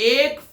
1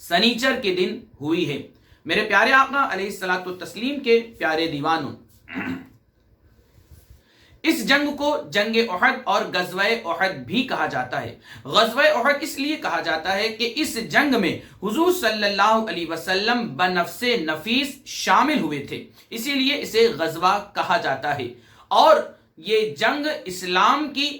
سنیچر کے دن ہوئی ہے۔ میرے پیارے آقا علیہ الصلوۃ والتسلیم کے پیارے دیوانوں، اس جنگ کو جنگ احد اور غزوہ احد بھی کہا جاتا ہے۔ غزوہ احد اس لیے کہا جاتا ہے کہ اس جنگ میں حضور صلی اللہ علیہ وسلم بنفس نفیس شامل ہوئے تھے، اسی لیے اسے غزوہ کہا جاتا ہے۔ اور یہ جنگ اسلام کی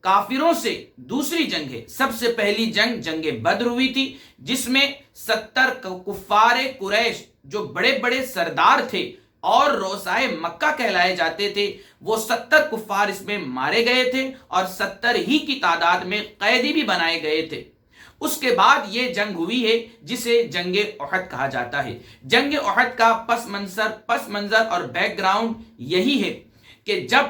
کافروں سے دوسری جنگ ہے۔ سب سے پہلی جنگ جنگ بدر ہوئی تھی، جس میں 70 کفار قریش جو بڑے بڑے سردار تھے اور روسائے مکہ کہلائے جاتے تھے، وہ 70 کفار اس میں مارے گئے تھے اور 70 ہی کی تعداد میں قیدی بھی بنائے گئے تھے۔ اس کے بعد یہ جنگ ہوئی ہے جسے جنگ احد کہا جاتا ہے۔ جنگ احد کا پس منظر اور بیک گراؤنڈ یہی ہے کہ جب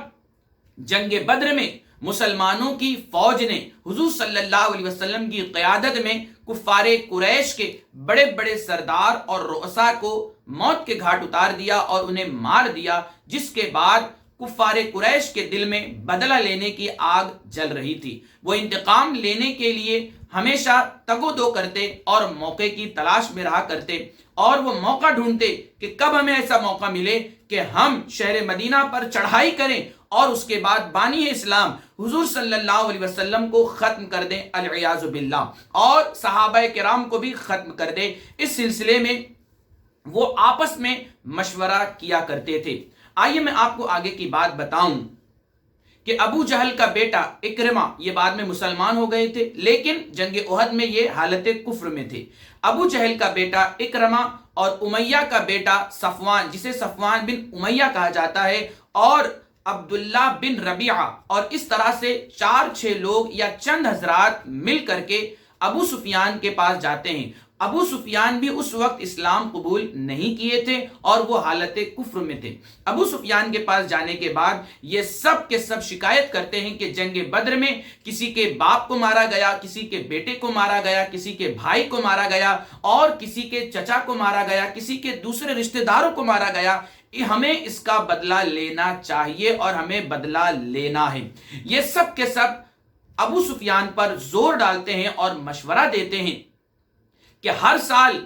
جنگ بدر میں مسلمانوں کی فوج نے حضور صلی اللہ علیہ وسلم کی قیادت میں کفار قریش کے بڑے بڑے سردار اور رؤسا کو موت کے گھاٹ اتار دیا اور انہیں مار دیا، جس کے بعد کفار قریش کے دل میں بدلہ لینے کی آگ جل رہی تھی۔ وہ انتقام لینے کے لیے ہمیشہ تگ و دو کرتے اور موقع کی تلاش میں رہا کرتے، اور وہ موقع ڈھونڈتے کہ کب ہمیں ایسا موقع ملے کہ ہم شہر مدینہ پر چڑھائی کریں اور اس کے بعد بانی اسلام حضور صلی اللہ علیہ وسلم کو ختم کر دیں، العیاذ باللہ، اور صحابہ کرام کو بھی ختم کر دیں۔ اس سلسلے میں وہ آپس میں مشورہ کیا کرتے تھے۔ آئیے میں آپ کو آگے کی بات بتاؤں کہ ابو جہل کا بیٹا اکرمہ یہ بعد میں مسلمان ہو گئے تھے، لیکن جنگ احد میں یہ حالت کفر میں تھے۔ ابو جہل کا بیٹا اکرمہ اور امیہ کا بیٹا صفوان، جسے صفوان بن امیہ کہا جاتا ہے، اور عبداللہ بن ربیعہ، اور اس طرح سے 4-6 لوگ یا چند حضرات مل کر کے ابو سفیان کے پاس جاتے ہیں۔ ابو سفیان بھی اس وقت اسلام قبول نہیں کیے تھے اور وہ حالت کفر میں تھے۔ ابو سفیان کے پاس جانے کے بعد یہ سب کے سب شکایت کرتے ہیں کہ جنگ بدر میں کسی کے باپ کو مارا گیا، کسی کے بیٹے کو مارا گیا، کسی کے بھائی کو مارا گیا، اور کسی کے چچا کو مارا گیا، کسی کے دوسرے رشتہ داروں کو مارا گیا۔ ہمیں اس کا بدلہ لینا چاہیے اور ہمیں بدلہ لینا ہے۔ یہ سب کے سب ابو سفیان پر زور ڈالتے ہیں اور مشورہ دیتے ہیں کہ ہر سال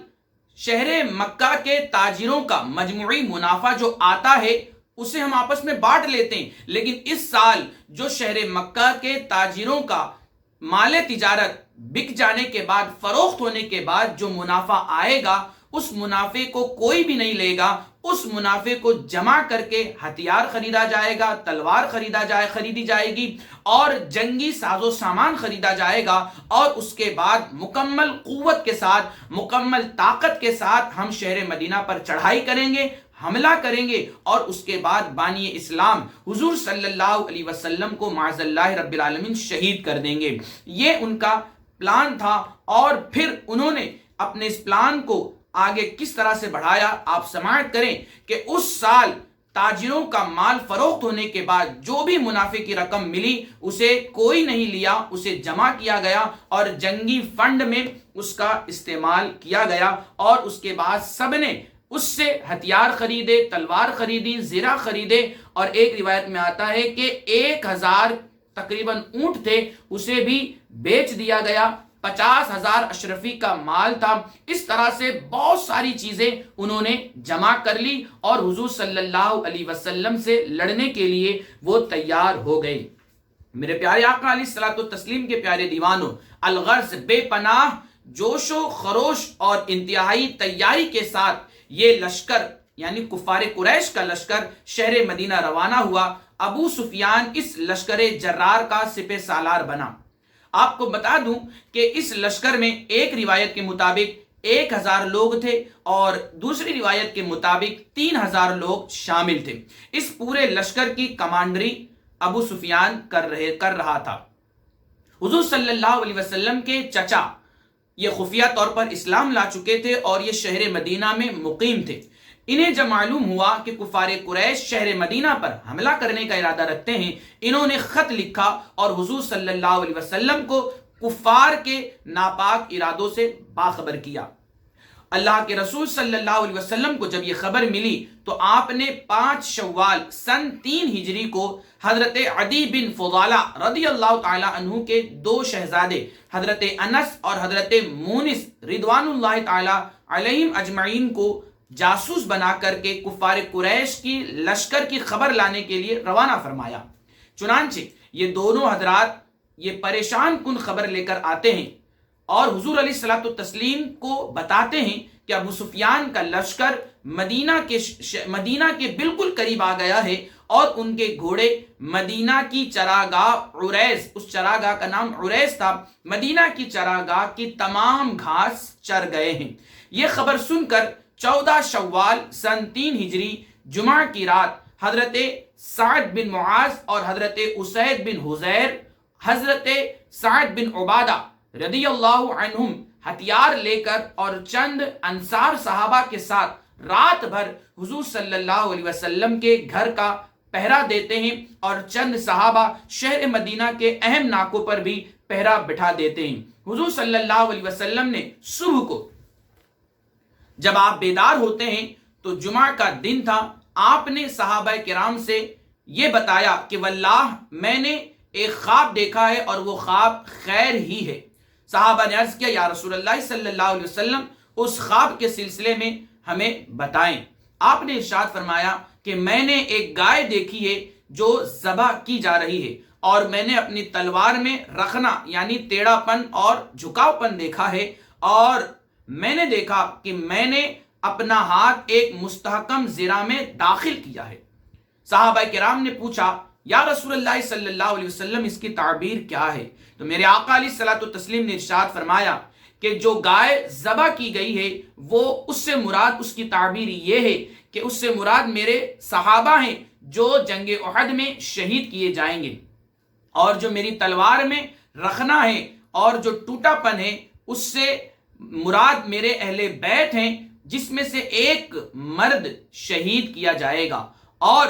شہر مکہ کے تاجروں کا مجموعی منافع جو آتا ہے اسے ہم آپس میں بانٹ لیتے ہیں، لیکن اس سال جو شہر مکہ کے تاجروں کا مال تجارت بک جانے کے بعد، فروخت ہونے کے بعد جو منافع آئے گا، اس منافع کو کوئی بھی نہیں لے گا۔ اس منافع کو جمع کر کے ہتھیار خریدا جائے گا، تلوار خریدی جائے گی، اور جنگی ساز و سامان خریدا جائے گا، اور اس کے بعد مکمل قوت کے ساتھ، مکمل طاقت کے ساتھ ہم شہر مدینہ پر چڑھائی کریں گے، حملہ کریں گے، اور اس کے بعد بانی اسلام حضور صلی اللہ علیہ وسلم کو معاذ اللہ رب العالمین شہید کر دیں گے۔ یہ ان کا پلان تھا، اور پھر انہوں نے اپنے اس پلان کو آگے کس طرح سے بڑھایا آپ سماعت کریں کہ اس سال تاجروں کا مال فروخت ہونے کے بعد جو بھی منافع کی رقم ملی اسے کوئی نہیں لیا، اسے جمع کیا گیا اور جنگی فنڈ میں اس کا استعمال کیا گیا، اور اس کے بعد سب نے اس سے ہتھیار خریدے، تلوار خریدی، زرہ خریدے، اور ایک روایت میں آتا ہے کہ 1000 تقریباً اونٹ تھے اسے بھی بیچ دیا گیا، 50,000 اشرفی کا مال تھا۔ اس طرح سے بہت ساری چیزیں انہوں نے جمع کر لی اور حضور صلی اللہ علیہ وسلم سے لڑنے کے لیے وہ تیار ہو گئے۔ میرے پیارے آقا علیہ الصلوۃ والتسلیم کے پیارے دیوانوں، الغرض بے پناہ جوش و خروش اور انتہائی تیاری کے ساتھ یہ لشکر یعنی کفار قریش کا لشکر شہر مدینہ روانہ ہوا۔ ابو سفیان اس لشکر جرار کا سپہ سالار بنا۔ آپ کو بتا دوں کہ اس لشکر میں ایک روایت کے مطابق 1000 لوگ تھے اور دوسری روایت کے مطابق 3000 لوگ شامل تھے۔ اس پورے لشکر کی کمانڈری ابو سفیان کر رہا تھا۔ حضور صلی اللہ علیہ وسلم کے چچا یہ خفیہ طور پر اسلام لا چکے تھے اور یہ شہر مدینہ میں مقیم تھے۔ انہیں جب معلوم ہوا کہ کفار قریش شہر مدینہ پر حملہ کرنے کا ارادہ رکھتے ہیں، انہوں نے خط لکھا اور حضور صلی اللہ علیہ وسلم کو کفار کے ناپاک ارادوں سے باخبر کیا، اللہ کے رسول صلی اللہ علیہ وسلم کو جب یہ خبر ملی تو آپ نے 5 شوال سن 3 ہجری کو حضرت عدی بن فضالہ رضی اللہ تعالی عنہ کے 2 شہزادے حضرت انس اور حضرت مونس رضوان اللہ تعالی علیہم اجمعین کو جاسوس بنا کر کے کفار قریش کی لشکر کی خبر لانے کے لیے روانہ فرمایا۔ چنانچہ یہ دونوں حضرات یہ پریشان کن خبر لے کر آتے ہیں اور حضور علیہ الصلوۃ والتسلیم کو بتاتے ہیں کہ ابو سفیان کا لشکر مدینہ کے بالکل قریب آ گیا ہے اور ان کے گھوڑے مدینہ کی چراگاہ عریس، اس چراگاہ کا نام عریس تھا، مدینہ کی چراگاہ کی تمام گھاس چر گئے ہیں۔ یہ خبر سن کر 14 شوال سن 3 ہجری جمعہ کی رات حضرت سعد بن معاذ اور حضرت اسید بن حضیر، حضرت سعد بن عبادہ رضی اللہ عنہم ہتھیار لے کر اور چند انصار صحابہ کے ساتھ رات بھر حضور صلی اللہ علیہ وسلم کے گھر کا پہرا دیتے ہیں اور چند صحابہ شہر مدینہ کے اہم ناکوں پر بھی پہرا بٹھا دیتے ہیں۔ حضور صلی اللہ علیہ وسلم نے صبح کو جب آپ بیدار ہوتے ہیں تو جمعہ کا دن تھا، آپ نے صحابہ کرام سے یہ بتایا کہ واللہ میں نے ایک خواب دیکھا ہے اور وہ خواب خیر ہی ہے۔ صحابہ نے عرض کیا یا رسول اللہ صلی اللہ علیہ وسلم اس خواب کے سلسلے میں ہمیں بتائیں۔ آپ نے ارشاد فرمایا کہ میں نے ایک گائے دیکھی ہے جو ذبح کی جا رہی ہے اور میں نے اپنی تلوار میں رخنا یعنی ٹیڑھا پن اور جھکاؤ پن دیکھا ہے، اور میں نے دیکھا کہ میں نے اپنا ہاتھ ایک مستحکم زرہ میں داخل کیا ہے۔ صحابہ کرام نے پوچھا یا رسول اللہ صلی اللہ علیہ وسلم اس کی تعبیر کیا ہے؟ تو میرے آقا علیہ الصلوۃ والتسلیم نے ارشاد فرمایا کہ جو گائے ذبح کی گئی ہے وہ اس سے مراد، اس کی تعبیر یہ ہے کہ اس سے مراد میرے صحابہ ہیں جو جنگ احد میں شہید کیے جائیں گے، اور جو میری تلوار میں رخنا ہے اور جو ٹوٹا پن ہے اس سے مراد میرے اہل بیت ہیں جس میں سے ایک مرد شہید کیا جائے گا۔ اور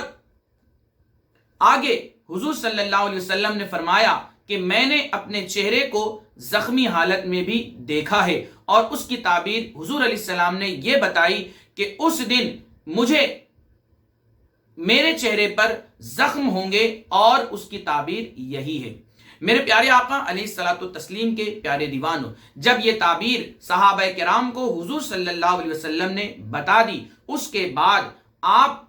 آگے حضور صلی اللہ علیہ وسلم نے فرمایا کہ میں نے اپنے چہرے کو زخمی حالت میں بھی دیکھا ہے، اور اس کی تعبیر حضور علیہ السلام نے یہ بتائی کہ اس دن مجھے میرے چہرے پر زخم ہوں گے، اور اس کی تعبیر یہی ہے۔ میرے پیارے آقا علیہ الصلوۃ والتسلیم کے پیارے دیوانوں، جب یہ تعبیر صحابہ کرام کو حضور صلی اللہ علیہ وسلم نے بتا دی، اس کے بعد آپ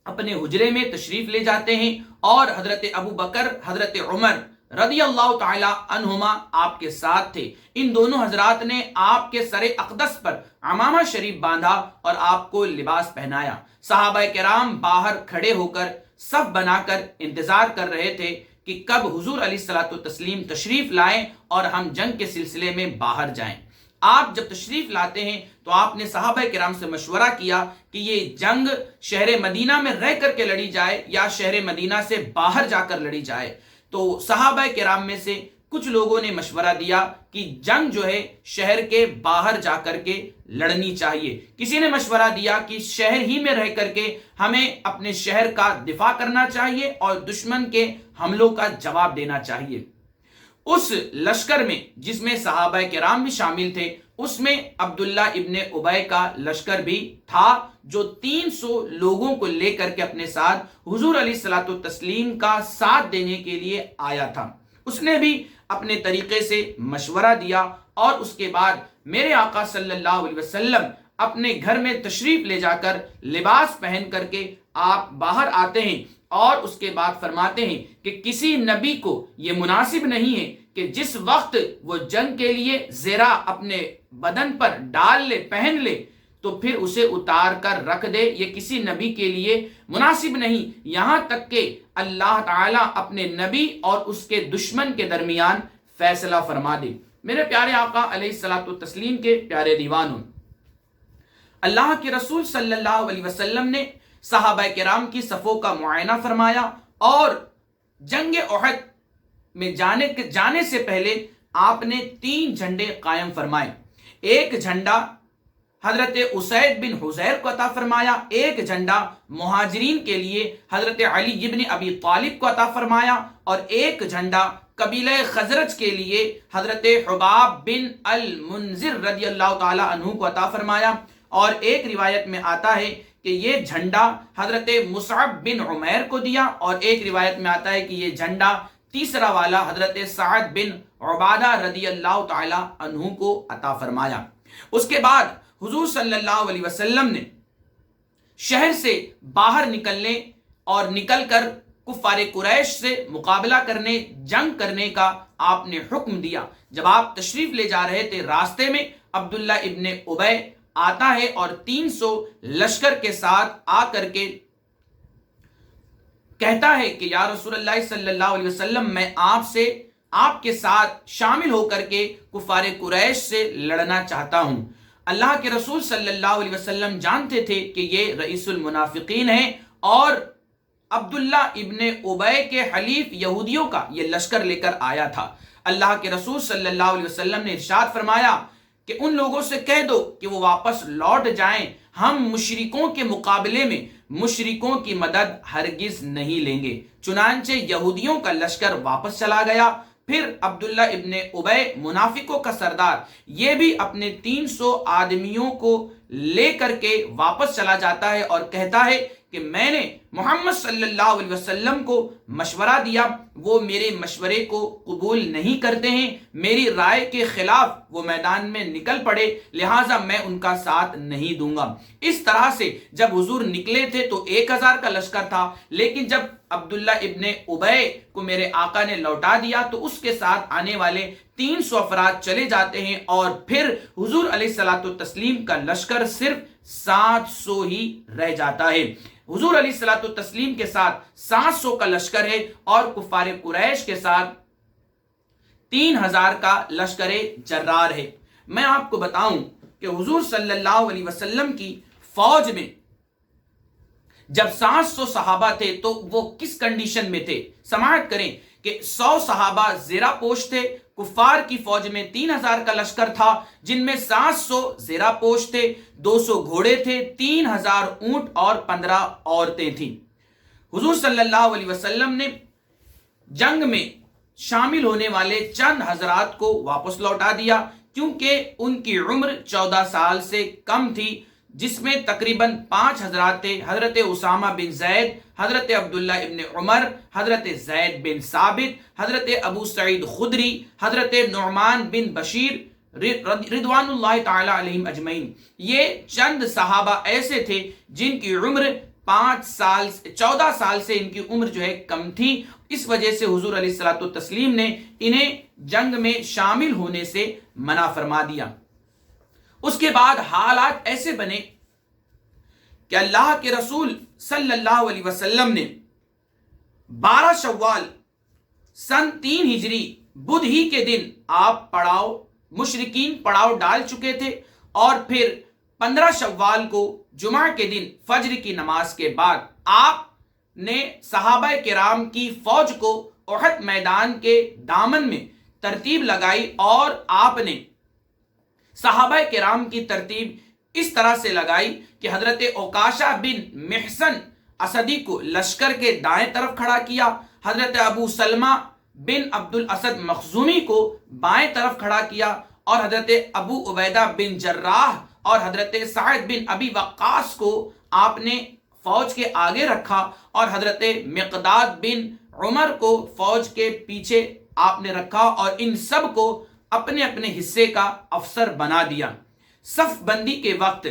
اپنے حجرے میں تشریف لے جاتے ہیں اور حضرت ابو بکر، حضرت عمر رضی اللہ تعالی عنہما آپ کے ساتھ تھے۔ ان دونوں حضرات نے آپ کے سر اقدس پر عمامہ شریف باندھا اور آپ کو لباس پہنایا۔ صحابہ کرام باہر کھڑے ہو کر صف بنا کر انتظار کر رہے تھے کہ کب حضور علیہ الصلوۃ والتسلیم تشریف لائیں اور ہم جنگ کے سلسلے میں باہر جائیں۔ آپ جب تشریف لاتے ہیں تو آپ نے صحابہ کرام سے مشورہ کیا کہ یہ جنگ شہر مدینہ میں رہ کر کے لڑی جائے یا شہر مدینہ سے باہر جا کر لڑی جائے۔ تو صحابہ کرام میں سے کچھ لوگوں نے مشورہ دیا کہ جنگ جو ہے شہر کے باہر جا کر کے لڑنی چاہیے، کسی نے مشورہ دیا کہ شہر ہی میں رہ کر کے ہمیں اپنے شہر کا دفاع کرنا چاہیے اور دشمن کے حملوں کا جواب دینا چاہیے۔ اس لشکر میں جس میں صحابہ کرام بھی شامل تھے، اس میں عبداللہ ابن ابی کا لشکر بھی تھا جو 300 لوگوں کو لے کر کے اپنے ساتھ حضور علیہ الصلوۃ والتسلیم کا ساتھ دینے کے لیے آیا تھا۔ اس نے بھی اپنے طریقے سے مشورہ دیا، اور اس کے بعد میرے آقا صلی اللہ علیہ وسلم اپنے گھر میں تشریف لے جا کر لباس پہن کر کے آپ باہر آتے ہیں، اور اس کے بعد فرماتے ہیں کہ کسی نبی کو یہ مناسب نہیں ہے کہ جس وقت وہ جنگ کے لیے زرہ اپنے بدن پر ڈال لے، پہن لے، تو پھر اسے اتار کر رکھ دے۔ یہ کسی نبی کے لیے مناسب نہیں، یہاں تک کہ اللہ تعالیٰ اپنے نبی اور اس کے دشمن کے درمیان فیصلہ فرما دے۔ میرے پیارے آقا علیہ الصلوۃ والتسلیم کے پیارے دیوانوں، اللہ کے رسول صلی اللہ علیہ وسلم نے صحابہ کرام کی صفوں کا معائنہ فرمایا، اور جنگ احد میں جانے سے پہلے آپ نے 3 جھنڈے قائم فرمائے۔ ایک جھنڈا حضرت اسید بن حضیر کو عطا فرمایا، ایک جھنڈا مہاجرین کے لیے حضرت علی بن ابی طالب کو عطا فرمایا، اور ایک جھنڈا قبیلہ خزرج کے لیے حضرت حباب بن المنذر رضی اللہ تعالی عنہ کو عطا فرمایا، اور ایک روایت میں آتا ہے کہ یہ جھنڈا حضرت مصعب بن عمیر کو دیا، اور ایک روایت میں آتا ہے کہ یہ جھنڈا تیسرا والا حضرت سعد بن عبادہ رضی اللہ تعالی عنہ کو عطا فرمایا۔ اس کے بعد حضور صلی اللہ علیہ وسلم نے شہر سے باہر نکلنے اور نکل کر کفار قریش سے مقابلہ کرنے، جنگ کرنے کا آپ نے حکم دیا۔ جب آپ تشریف لے جا رہے تھے، راستے میں عبداللہ ابن ابی آتا ہے اور 300 لشکر کے ساتھ آ کر کے کہتا ہے کہ یا رسول اللہ صلی اللہ علیہ وسلم، میں آپ کے ساتھ شامل ہو کر کے کفار قریش سے لڑنا چاہتا ہوں۔ اللہ کے رسول صلی اللہ علیہ وسلم جانتے تھے کہ یہ رئیس المنافقین ہیں، اور عبداللہ ابن ابی کے حلیف یہودیوں کا یہ لشکر لے کر آیا تھا۔ اللہ کے رسول صلی اللہ علیہ وسلم نے ارشاد فرمایا کہ ان لوگوں سے کہہ دو کہ وہ واپس لوٹ جائیں، ہم مشرکوں کے مقابلے میں مشرکوں کی مدد ہرگز نہیں لیں گے۔ چنانچہ یہودیوں کا لشکر واپس چلا گیا۔ پھر عبداللہ ابن ابی منافقوں کا سردار یہ بھی اپنے 300 آدمیوں کو لے کر کے واپس چلا جاتا ہے اور کہتا ہے کہ میں نے محمد صلی اللہ علیہ وسلم کو مشورہ دیا، وہ میرے مشورے کو قبول نہیں کرتے ہیں، میری رائے کے خلاف وہ میدان میں نکل پڑے، لہٰذا میں ان کا ساتھ نہیں دوں گا۔ اس طرح سے جب حضور نکلے تھے تو 1000 کا لشکر تھا، لیکن جب عبداللہ ابن ابی کو میرے آقا نے لوٹا دیا تو اس کے ساتھ آنے والے 300 افراد چلے جاتے ہیں، اور پھر حضور علیہ الصلوۃ والتسلیم کا لشکر صرف 700 ہی رہ جاتا ہے۔ حضور علیہ الصلوۃ والتسلیم کے ساتھ 700 کا لشکر ہے، اور کفار قریش کے ساتھ 3000 کا لشکر جرار ہے۔ میں آپ کو بتاؤں کہ حضور صلی اللہ علیہ وسلم کی فوج میں جب 700 صحابہ تھے تو وہ کس کنڈیشن میں تھے؟ سماعت کریں کہ 100 صحابہ زیرہ پوش تھے، کفار کی فوج میں 3000 کا لشکر تھا جن میں 700 زیرہ پوش تھے، 200 گھوڑے تھے، 3000 اونٹ اور 15 عورتیں تھیں۔ حضور صلی اللہ علیہ وسلم نے جنگ میں شامل ہونے والے چند حضرات کو واپس لوٹا دیا کیونکہ ان کی عمر 14 سال سے کم تھی، جس میں تقریباً 5 حضرات تھے: حضرت اسامہ بن زید، حضرت عبداللہ ابن عمر، حضرت زید بن ثابت، حضرت ابو سعید خدری، حضرت نعمان بن بشیر رضوان اللہ تعالی علیہم اجمعین۔ یہ چند صحابہ ایسے تھے جن کی عمر 14 سال سے ان کی عمر جو ہے کم تھی، اس وجہ سے حضور علیہ الصلوۃ والتسلیم نے انہیں جنگ میں شامل ہونے سے منع فرما دیا۔ اس کے بعد حالات ایسے بنے کہ اللہ کے رسول صلی اللہ علیہ وسلم نے 12 شوال سن 3 ہجری بدھ ہی کے دن آپ مشرکین پڑاؤ ڈال چکے تھے، اور پھر 15 شوال کو جمعہ کے دن فجر کی نماز کے بعد آپ نے صحابہ کرام کی فوج کو احد میدان کے دامن میں ترتیب لگائی، اور آپ نے صحابہ کرام کی ترتیب اس طرح سے لگائی کہ حضرت عکاشہ بن محصن اسدی کو لشکر کے دائیں طرف کھڑا کیا، حضرت ابو سلمہ بن عبد الاسد مخزومی کو بائیں طرف کھڑا کیا، اور حضرت ابو عبیدہ بن جراح اور حضرت سعد بن ابی وقاص کو آپ نے فوج کے آگے رکھا، اور حضرت مقداد بن عمر کو فوج کے پیچھے آپ نے رکھا، اور ان سب کو اپنے اپنے حصے کا افسر بنا دیا۔ صف بندی کے وقت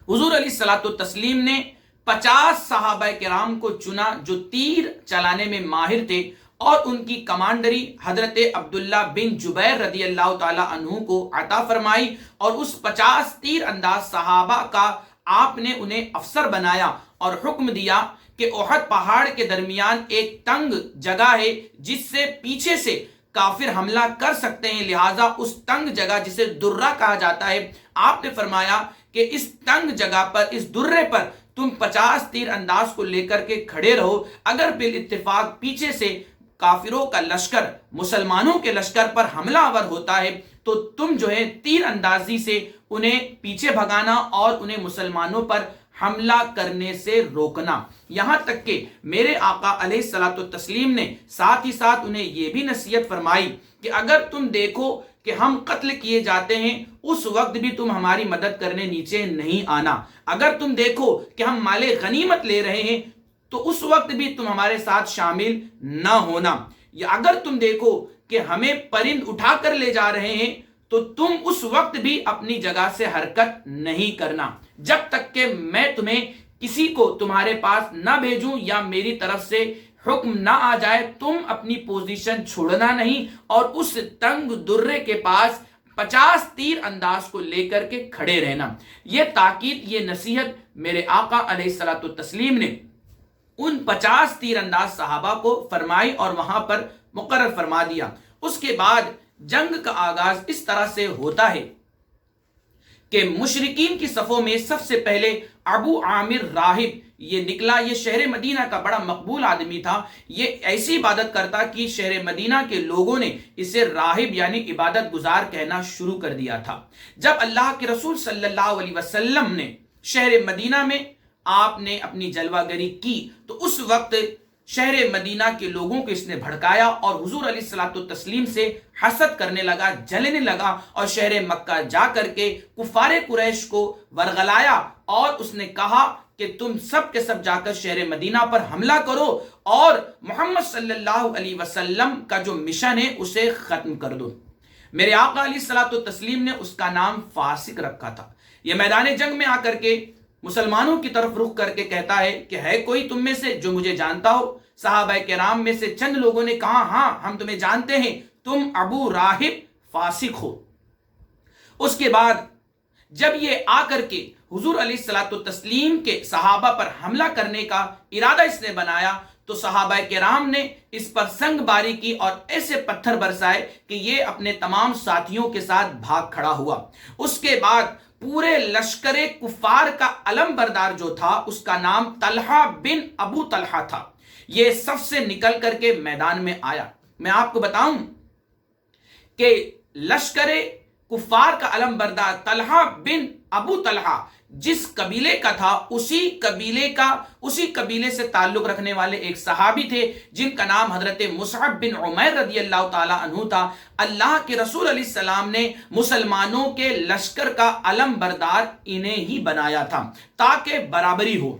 حضور علیہ الصلوۃ والتسلیم نے 50 صحابہ کرام کو چنا جو تیر چلانے میں ماہر تھے، اور ان کی کمانڈری حضرت عبداللہ بن جبیر رضی اللہ تعالی عنہ کو عطا فرمائی، اور اس 50 تیر انداز صحابہ کا آپ نے انہیں افسر بنایا اور حکم دیا کہ احد پہاڑ کے درمیان ایک تنگ جگہ ہے جس سے پیچھے سے کافر حملہ کر سکتے ہیں، لہٰذا اس تنگ جگہ جسے درہ کہا جاتا ہے، آپ نے فرمایا کہ اس تنگ جگہ پر، اس درے پر تم 50 تیر انداز کو لے کر کے کھڑے رہو، اگر بالاتفاق پیچھے سے کافروں کا لشکر مسلمانوں کے لشکر پر حملہ آور ہوتا ہے تو تم جو ہے تیر اندازی سے انہیں پیچھے بھگانا اور انہیں مسلمانوں پر حملہ کرنے سے روکنا۔ یہاں تک کہ میرے آقا علیہ الصلوۃ والتسلیم نے ساتھ ہی ساتھ انہیں یہ بھی نصیحت فرمائی کہ اگر تم دیکھو کہ ہم قتل کیے جاتے ہیں اس وقت بھی تم ہماری مدد کرنے نیچے نہیں آنا، اگر تم دیکھو کہ ہم مال غنیمت لے رہے ہیں تو اس وقت بھی تم ہمارے ساتھ شامل نہ ہونا، یا اگر تم دیکھو کہ ہمیں پرند اٹھا کر لے جا رہے ہیں تو تم اس وقت بھی اپنی جگہ سے حرکت نہیں کرنا جب تک کہ میں تمہیں کسی کو تمہارے پاس نہ بھیجوں یا میری طرف سے حکم نہ آ جائے، تم اپنی پوزیشن چھوڑنا نہیں اور اس تنگ درے کے پاس 50 تیر انداز کو لے کر کے کھڑے رہنا۔ یہ تاکید، یہ نصیحت میرے آقا علیہ الصلوۃ والتسلیم نے ان 50 تیر انداز صحابہ کو فرمائی اور وہاں پر مقرر فرما دیا۔ اس کے بعد جنگ کا آغاز اس طرح سے ہوتا ہے کہ مشرکین کی صفوں میں سب سے پہلے ابو عامر راہب یہ نکلا۔ یہ شہر مدینہ کا بڑا مقبول آدمی تھا، یہ ایسی عبادت کرتا کہ شہر مدینہ کے لوگوں نے اسے راہب یعنی عبادت گزار کہنا شروع کر دیا تھا۔ جب اللہ کے رسول صلی اللہ علیہ وسلم نے شہر مدینہ میں آپ نے اپنی جلوہ گری کی تو اس وقت شہر مدینہ کے لوگوں کو اس نے بھڑکایا اور حضور علیہ الصلوۃ والتسلیم سے حسد کرنے لگا، جلنے لگا اور شہر مکہ جا کر کے کفار قریش کو ورغلایا اور اس نے کہا کہ تم سب کے سب جا کر شہر مدینہ پر حملہ کرو اور محمد صلی اللہ علیہ وسلم کا جو مشن ہے اسے ختم کر دو۔ میرے آقا علیہ الصلوۃ والتسلیم نے اس کا نام فاسق رکھا تھا۔ یہ میدان جنگ میں آ کر کے مسلمانوں کی طرف رخ کر کے کہتا ہے کہ ہے کوئی تم میں سے جو مجھے جانتا ہو؟ صحابہ کرام میں سے چند لوگوں نے کہا ہاں ہم تمہیں جانتے ہیں، تم ابو راہب فاسق ہو۔ اس کے بعد جب یہ آ کر کے حضور علیہ الصلوۃ والتسلیم کے صحابہ پر حملہ کرنے کا ارادہ اس نے بنایا تو صحابہ کرام نے اس پر سنگ باری کی اور ایسے پتھر برسائے کہ یہ اپنے تمام ساتھیوں کے ساتھ بھاگ کھڑا ہوا۔ اس کے بعد پورے لشکر کفار کا علم بردار جو تھا اس کا نام طلحہ بن ابو طلحہ تھا، یہ سب سے نکل کر کے میدان میں آیا۔ میں آپ کو بتاؤں کہ لشکر کفار کا علم بردار طلحہ بن ابو طلحہ جس قبیلے کا تھا اسی قبیلے سے تعلق رکھنے والے ایک صحابی تھے جن کا نام حضرت مصعب بن عمیر رضی اللہ تعالی عنہ تھا۔ اللہ کے رسول علیہ السلام نے مسلمانوں کے لشکر کا علم بردار انہیں ہی بنایا تھا تاکہ برابری ہو۔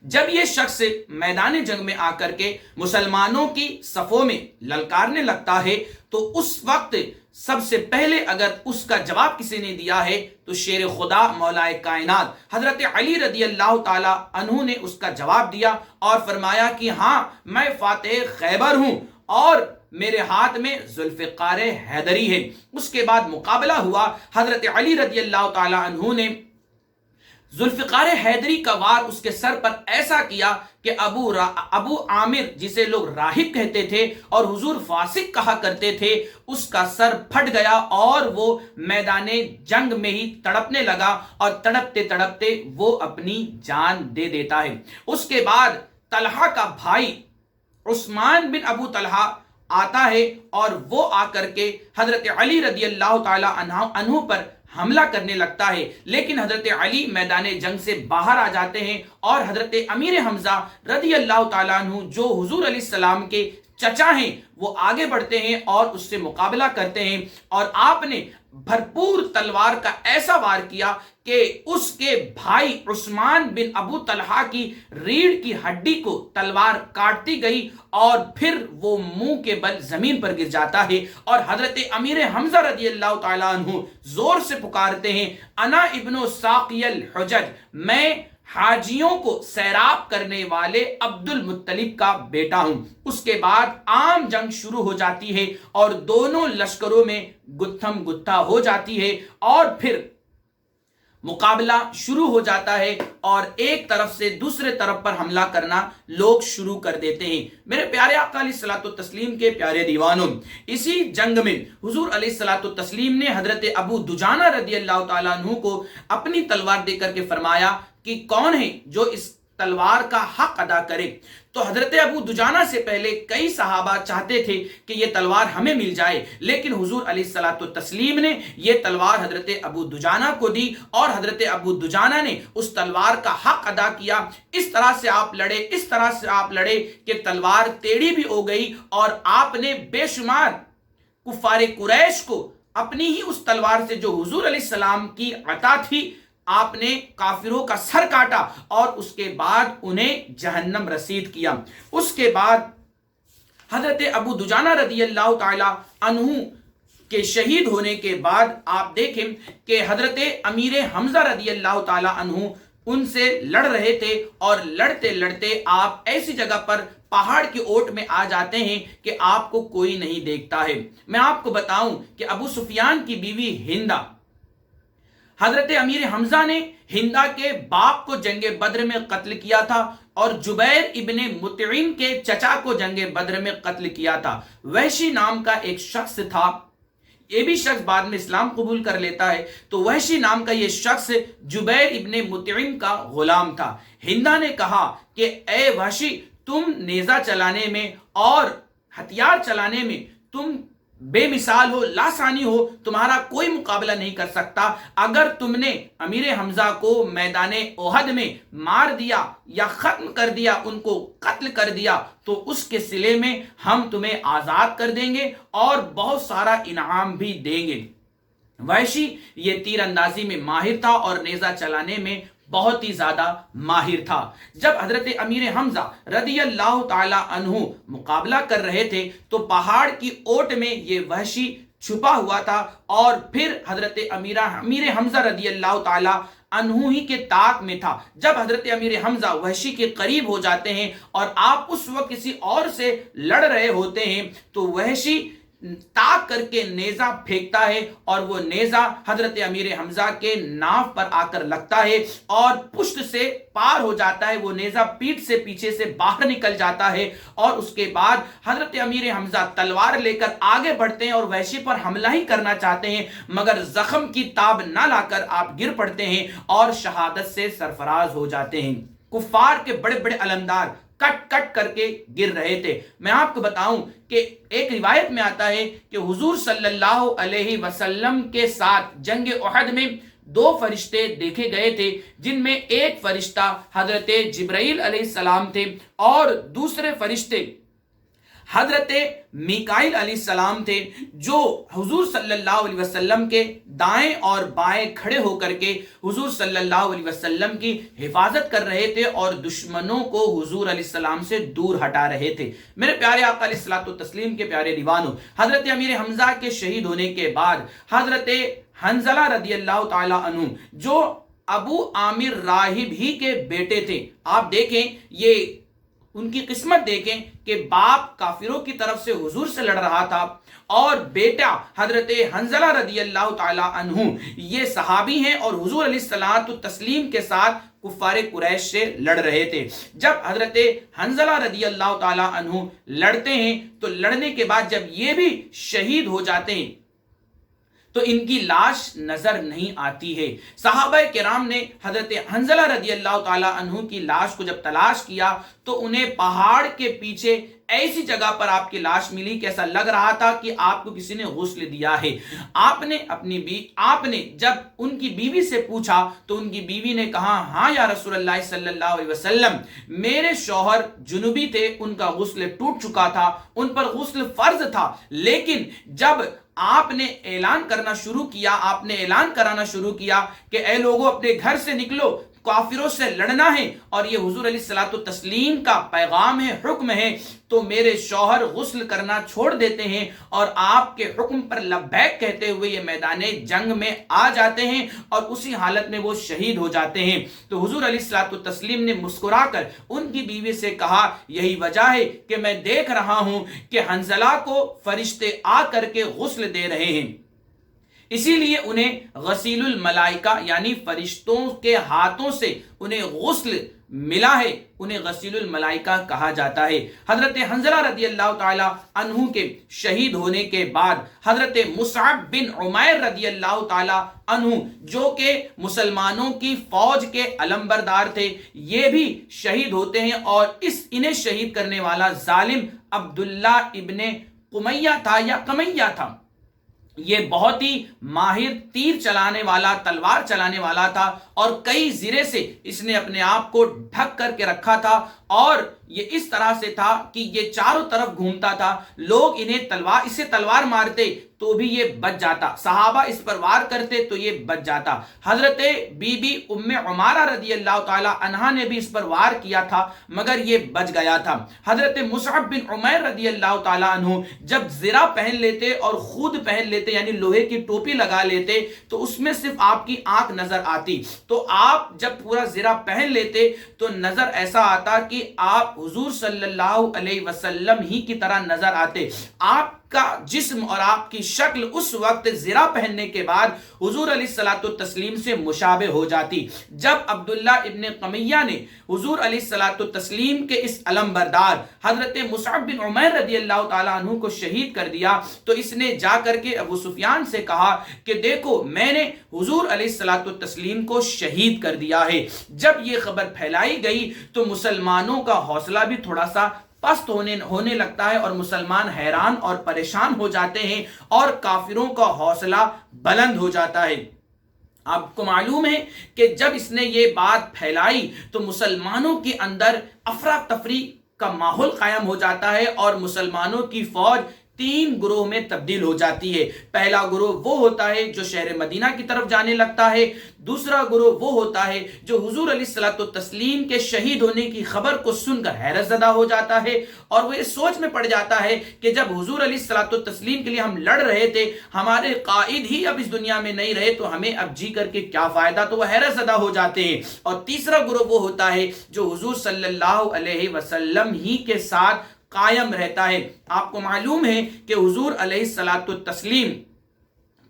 جب یہ شخص میدان جنگ میں آ کر کے مسلمانوں کی صفوں میں للکارنے لگتا ہے تو اس وقت سب سے پہلے اگر اس کا جواب کسی نے دیا ہے تو شیر خدا مولا کائنات حضرت علی رضی اللہ تعالی عنہ نے اس کا جواب دیا اور فرمایا کہ ہاں میں فاتح خیبر ہوں اور میرے ہاتھ میں ذوالفقار حیدری ہے۔ اس کے بعد مقابلہ ہوا، حضرت علی رضی اللہ تعالی عنہ نے ذوالفقار حیدری کا وار اس کے سر پر ایسا کیا کہ ابو عامر جسے لوگ راہب کہتے تھے اور حضور فاسق کہا کرتے تھے، اس کا سر پھٹ گیا اور وہ میدان جنگ میں ہی تڑپنے لگا اور تڑپتے تڑپتے وہ اپنی جان دے دیتا ہے۔ اس کے بعد طلحہ کا بھائی عثمان بن ابو طلحہ آتا ہے اور وہ آ کر کے حضرت علی رضی اللہ تعالی عنہ پر حملہ کرنے لگتا ہے، لیکن حضرت علی میدان جنگ سے باہر آ جاتے ہیں اور حضرت امیر حمزہ رضی اللہ تعالیٰ عنہ جو حضور علیہ السلام کے چچا ہیں وہ آگے بڑھتے ہیں اور اس سے مقابلہ کرتے ہیں اور آپ نے بھرپور تلوار کا ایسا وار کیا کہ اس کے بھائی عثمان بن ابو طلحہ کی ریڑھ کی ہڈی کو تلوار کاٹتی گئی اور پھر وہ منہ کے بل زمین پر گر جاتا ہے اور حضرت امیر حمزہ رضی اللہ تعالیٰ عنہ زور سے پکارتے ہیں انا ابن ساقی الحجج، میں حاجیوں کو سیراب کرنے والے عبد المطلب کا بیٹا ہوں۔ اس کے بعد عام جنگ شروع ہو جاتی ہے اور دونوں لشکروں میں گتھم گتھا ہو جاتی ہے اور پھر مقابلہ شروع ہو جاتا ہے اور ایک طرف سے دوسرے طرف پر حملہ کرنا لوگ شروع کر دیتے ہیں۔ میرے پیارے آقا علیہ الصلوۃ والتسلیم کے پیارے دیوانوں، اسی جنگ میں حضور علیہ الصلوۃ والتسلیم نے حضرت ابو دجانہ رضی اللہ تعالیٰ عنہ کو اپنی تلوار دے کر کے فرمایا کہ کون ہے جو اس تلوار کا حق ادا کرے؟ تو حضرت ابو دجانہ سے پہلے کئی صحابہ چاہتے تھے کہ یہ تلوار ہمیں مل جائے، لیکن حضور علیہ الصلوۃ والتسلیم نے یہ تلوار حضرت ابو دجانہ کو دی اور حضرت ابو دجانہ نے اس تلوار کا حق ادا کیا۔ اس طرح سے آپ لڑے، اس طرح سے آپ لڑے کہ تلوار ٹیڑھی بھی ہو گئی اور آپ نے بے شمار کفار قریش کو اپنی ہی اس تلوار سے جو حضور علیہ السلام کی عطا تھی، آپ نے کافروں کا سر کاٹا اور اس کے بعد انہیں جہنم رسید کیا۔ اس کے بعد حضرت ابو دجانہ رضی اللہ تعالی عنہ کے شہید ہونے کے بعد آپ دیکھیں کہ حضرت امیر حمزہ رضی اللہ تعالی عنہ ان سے لڑ رہے تھے، اور لڑتے لڑتے آپ ایسی جگہ پر پہاڑ کی اوٹ میں آ جاتے ہیں کہ آپ کو کوئی نہیں دیکھتا ہے۔ میں آپ کو بتاؤں کہ ابو سفیان کی بیوی ہندہ، حضرت امیر حمزہ نے ہندہ کے باپ کو جنگ بدر میں قتل کیا تھا اور جبیر ابن مطعم کے چچا کو جنگ بدر میں قتل کیا تھا۔ وحشی نام کا ایک شخص تھا، یہ بھی شخص بعد میں اسلام قبول کر لیتا ہے، تو وحشی نام کا یہ شخص جبیر ابن مطعم کا غلام تھا۔ ہندہ نے کہا کہ اے وحشی، تم نیزہ چلانے میں اور ہتھیار چلانے میں تم بے مثال ہو، لاسانی ہو، تمہارا کوئی مقابلہ نہیں کر سکتا۔ اگر تم نے امیر حمزہ کو میدان احد میں مار دیا یا ختم کر دیا، ان کو قتل کر دیا، تو اس کے صلے میں ہم تمہیں آزاد کر دیں گے اور بہت سارا انعام بھی دیں گے۔ وحشی یہ تیر اندازی میں ماہر تھا اور نیزہ چلانے میں بہت ہی زیادہ ماہر تھا۔ جب حضرت امیر حمزہ رضی اللہ تعالی عنہ مقابلہ کر رہے تھے تو پہاڑ کی اوٹ میں یہ وحشی چھپا ہوا تھا، اور پھر حضرت امیر حمزہ رضی اللہ تعالی عنہ ہی کے طاق میں تھا۔ جب حضرت امیر حمزہ وحشی کے قریب ہو جاتے ہیں اور آپ اس وقت کسی اور سے لڑ رہے ہوتے ہیں تو وحشی تاک کر کے نیزہ پھینکتا ہے اور وہ نیزہ حضرت امیر حمزہ کے ناف پر آ کر لگتا ہے اور پشت سے پار ہو جاتا ہے، وہ نیزہ پیٹھ سے پیچھے سے باہر نکل جاتا ہے، اور اس کے بعد حضرت امیر حمزہ تلوار لے کر آگے بڑھتے ہیں اور وحشی پر حملہ ہی کرنا چاہتے ہیں، مگر زخم کی تاب نہ لا کر آپ گر پڑتے ہیں اور شہادت سے سرفراز ہو جاتے ہیں۔ کفار کے بڑے بڑے علمدار کٹ کٹ کر کے گر رہے تھے۔ میں آپ کو بتاؤں کہ ایک روایت میں آتا ہے کہ حضور صلی اللہ علیہ وسلم کے ساتھ جنگ احد میں 2 فرشتے دیکھے گئے تھے، جن میں ایک فرشتہ حضرت جبرائیل علیہ السلام تھے اور دوسرے فرشتے حضرت میکائیل علیہ السلام تھے، جو حضور صلی اللہ علیہ وسلم کے دائیں اور بائیں کھڑے ہو کر کے حضور صلی اللہ علیہ وسلم کی حفاظت کر رہے تھے اور دشمنوں کو حضور علیہ السلام سے دور ہٹا رہے تھے۔ میرے پیارے آقا علیہ الصلوۃ والتسلیم کے پیارے دیوانوں، حضرت امیر حمزہ کے شہید ہونے کے بعد حضرت حنظلہ رضی اللہ تعالی عنہ، جو ابو عامر راہب ہی کے بیٹے تھے، آپ دیکھیں یہ ان کی قسمت دیکھیں کہ باپ کافروں کی طرف سے حضور سے لڑ رہا تھا اور بیٹا حضرت حنظلہ رضی اللہ تعالی عنہ یہ صحابی ہیں اور حضور علیہ الصلوۃ والتسلیم کے ساتھ کفار قریش سے لڑ رہے تھے۔ جب حضرت حنظلہ رضی اللہ تعالی عنہ لڑتے ہیں تو لڑنے کے بعد جب یہ بھی شہید ہو جاتے ہیں تو ان کی لاش نظر نہیں آتی ہے۔ صحابہ کرام نے حضرت حنظلہ رضی اللہ تعالی عنہ کی لاش کو جب تلاش کیا تو انہیں پہاڑ کے پیچھے ایسی جگہ پر آپ کی لاش ملی کہ ایسا لگ رہا تھا کہ آپ کو کسی نے غسل دیا ہے۔ آپ نے جب ان کی بیوی سے پوچھا تو ان کی بیوی نے کہا، ہاں یا رسول اللہ صلی اللہ علیہ وسلم، میرے شوہر جنوبی تھے، ان کا غسل ٹوٹ چکا تھا، ان پر غسل فرض تھا، لیکن جب آپ نے اعلان کرانا شروع کیا کہ اے لوگوں اپنے گھر سے نکلو، کافروں سے لڑنا ہے، اور یہ حضور علیہ الصلوۃ والتسلیم کا پیغام ہے، حکم ہے، تو میرے شوہر غسل کرنا چھوڑ دیتے ہیں اور آپ کے حکم پر لبیک کہتے ہوئے یہ میدان جنگ میں آ جاتے ہیں اور اسی حالت میں وہ شہید ہو جاتے ہیں۔ تو حضور علیہ الصلوۃ والتسلیم نے مسکرا کر ان کی بیوی سے کہا، یہی وجہ ہے کہ میں دیکھ رہا ہوں کہ حنظلہ کو فرشتے آ کر کے غسل دے رہے ہیں، اسی لیے انہیں غسیل الملائکہ یعنی فرشتوں کے ہاتھوں سے انہیں غسل ملا ہے انہیں غسیل الملائکہ کہا جاتا ہے۔ حضرت حنظلہ رضی اللہ تعالی عنہ کے شہید ہونے کے بعد حضرت مصعب بن عمیر رضی اللہ تعالی عنہ جو کہ مسلمانوں کی فوج کے علمبردار تھے، یہ بھی شہید ہوتے ہیں، اور انہیں شہید کرنے والا ظالم عبداللہ ابن قمیہ تھا یا قمیہ تھا۔ یہ بہت ہی ماہر تیر چلانے والا، تلوار چلانے والا تھا، اور کئی زرے سے اس نے اپنے آپ کو ڈھک کر کے رکھا تھا، اور یہ اس طرح سے تھا کہ یہ چاروں طرف گھومتا تھا، لوگ اسے تلوار مارتے تو بھی یہ بچ جاتا، صحابہ اس پر وار کرتے تو یہ بچ جاتا۔ حضرت بی بی ام عمارہ رضی اللہ تعالی عنہا نے بھی اس پر وار کیا تھا مگر یہ بچ گیا تھا۔ حضرت مصعب بن عمیر رضی اللہ تعالی عنہ جب زرہ پہن لیتے اور خود پہن لیتے، یعنی لوہے کی ٹوپی لگا لیتے، تو اس میں صرف آپ کی آنکھ نظر آتی، تو آپ جب پورا زرہ پہن لیتے تو نظر ایسا آتا کہ آپ حضور صلی اللہ علیہ وسلم ہی کی طرح نظر آتے۔ آپ کا جسم اور آپ کی شکل اس وقت زرہ پہننے کے بعد حضور علیہ الصلوۃ والتسلیم سے مشابہ ہو جاتی۔ جب عبداللہ ابن قمیہ نے حضور علیہ الصلوۃ والتسلیم کے اس علمبردار حضرت مصعب بن عمیر رضی اللہ تعالیٰ عنہ کو شہید کر دیا، تو اس نے جا کر کے ابو سفیان سے کہا کہ دیکھو میں نے حضور علیہ الصلوۃ والتسلیم کو شہید کر دیا ہے۔ جب یہ خبر پھیلائی گئی تو مسلمانوں کا حوصلہ بھی تھوڑا سا پست ہونے لگتا ہے، اور مسلمان حیران اور پریشان ہو جاتے ہیں، اور کافروں کا حوصلہ بلند ہو جاتا ہے۔ آپ کو معلوم ہے کہ جب اس نے یہ بات پھیلائی تو مسلمانوں کے اندر افراتفری کا ماحول قائم ہو جاتا ہے، اور مسلمانوں کی فوج 3 گروہ میں تبدیل ہو جاتی ہے۔ پہلا گروہ وہ ہوتا ہے جو شہر مدینہ کی طرف جانے لگتا ہے، دوسرا گروہ وہ ہوتا ہے جو حضور علیہ الصلوۃ والتسلیم کے شہید ہونے کی خبر کو سن کر حیرت زدہ ہو جاتا ہے، اور وہ اس سوچ میں پڑ جاتا ہے کہ جب حضور علیہ الصلوۃ والتسلیم کے لیے ہم لڑ رہے تھے، ہمارے قائد ہی اب اس دنیا میں نہیں رہے، تو ہمیں اب جی کر کے کیا فائدہ، تو وہ حیرت زدہ ہو جاتے ہیں۔ اور تیسرا گروہ وہ ہوتا ہے جو حضور صلی اللہ علیہ وسلم ہی کے ساتھ قائم رہتا ہے۔ آپ کو معلوم ہے کہ حضور علیہ الصلوۃ والتسلیم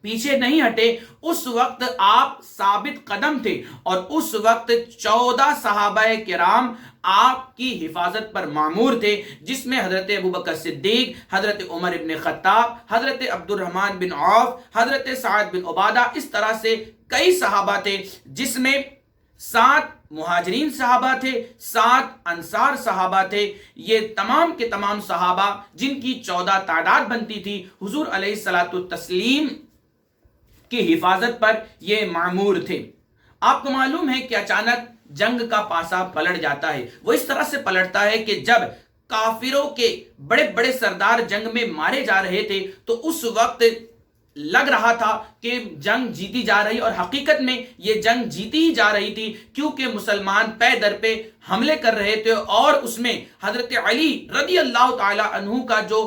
پیچھے نہیں ہٹے، اس وقت آپ ثابت قدم تھے، اور اس وقت 14 صحابہ کرام آپ کی حفاظت پر معمور تھے، جس میں حضرت ابوبکر صدیق، حضرت عمر بن خطاب، حضرت عبد الرحمن بن عوف، حضرت سعد بن عبادہ، اس طرح سے کئی صحابہ تھے، جس میں 7 مہاجرین صحابہ تھے، 7 انصار صحابہ تھے۔ یہ تمام کے تمام صحابہ جن کی 14 تعداد بنتی تھی، حضور علیہ الصلوۃ والتسلیم کی حفاظت پر یہ معمور تھے۔ آپ کو معلوم ہے کہ اچانک جنگ کا پاسا پلٹ جاتا ہے۔ وہ اس طرح سے پلٹتا ہے کہ جب کافروں کے بڑے بڑے سردار جنگ میں مارے جا رہے تھے تو اس وقت لگ رہا تھا کہ جنگ جیتی جا رہی، اور حقیقت میں یہ جنگ جیتی ہی جا رہی تھی، کیونکہ مسلمان پے در پہ حملے کر رہے تھے، اور اس میں حضرت علی رضی اللہ تعالی عنہ کا جو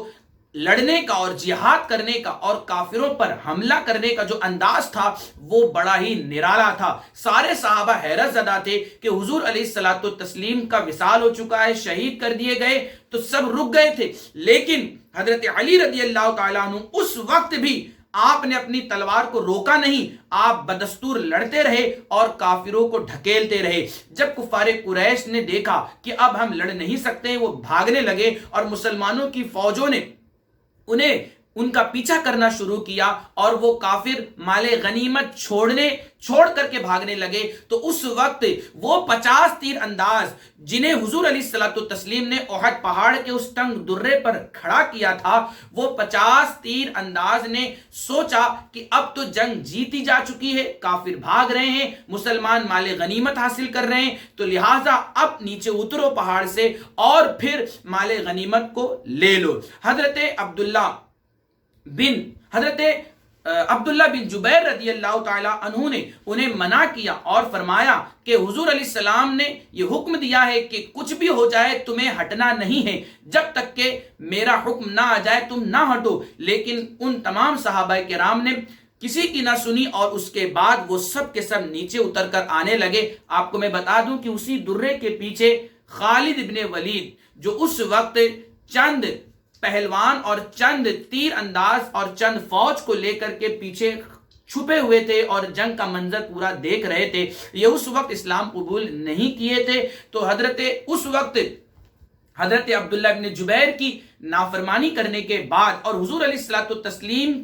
لڑنے کا اور جہاد کرنے کا اور کافروں پر حملہ کرنے کا جو انداز تھا وہ بڑا ہی نرالا تھا۔ سارے صحابہ حیرت زدہ تھے کہ حضور علیہ الصلوۃ والتسلیم کا وصال ہو چکا ہے، شہید کر دیے گئے، تو سب رک گئے تھے۔ لیکن حضرت علی رضی اللہ تعالیٰ عنہ اس وقت بھی آپ نے اپنی تلوار کو روکا نہیں، آپ بدستور لڑتے رہے اور کافروں کو ڈھکیلتے رہے۔ جب کفار قریش نے دیکھا کہ اب ہم لڑ نہیں سکتے، وہ بھاگنے لگے، اور مسلمانوں کی فوجوں نے ان کا پیچھا کرنا شروع کیا، اور وہ کافر مال غنیمت چھوڑ کر کے بھاگنے لگے۔ تو اس وقت وہ 50 تیر انداز جنہیں حضور علیہ الصلوۃ والتسلیم نے احد پہاڑ کے اس تنگ درے پر کھڑا کیا تھا، وہ 50 تیر انداز نے سوچا کہ اب تو جنگ جیتی جا چکی ہے، کافر بھاگ رہے ہیں، مسلمان مال غنیمت حاصل کر رہے ہیں، تو لہٰذا اب نیچے اترو پہاڑ سے اور پھر مال غنیمت کو لے لو۔ حضرت عبداللہ بن جبیر رضی اللہ تعالی عنہ نے انہیں منع کیا اور فرمایا کہ حضور علیہ السلام نے یہ حکم دیا ہے کہ کچھ بھی ہو جائے تمہیں ہٹنا نہیں ہے، جب تک کہ میرا حکم نہ آ جائے تم نہ ہٹو۔ لیکن ان تمام صحابہ کرام نے کسی کی نہ سنی، اور اس کے بعد وہ سب کے سب نیچے اتر کر آنے لگے۔ آپ کو میں بتا دوں کہ اسی درے کے پیچھے خالد ابن ولید، جو اس وقت چند پہلوان اور چند تیر انداز اور چند فوج کو لے کر کے پیچھے چھپے ہوئے تھے اور جنگ کا منظر پورا دیکھ رہے تھے، یہ اس وقت اسلام قبول نہیں کیے تھے، تو اس وقت حضرت عبداللہ ابن جبیر کی نافرمانی کرنے کے بعد اور حضور علیہ الصلوۃ والتسلیم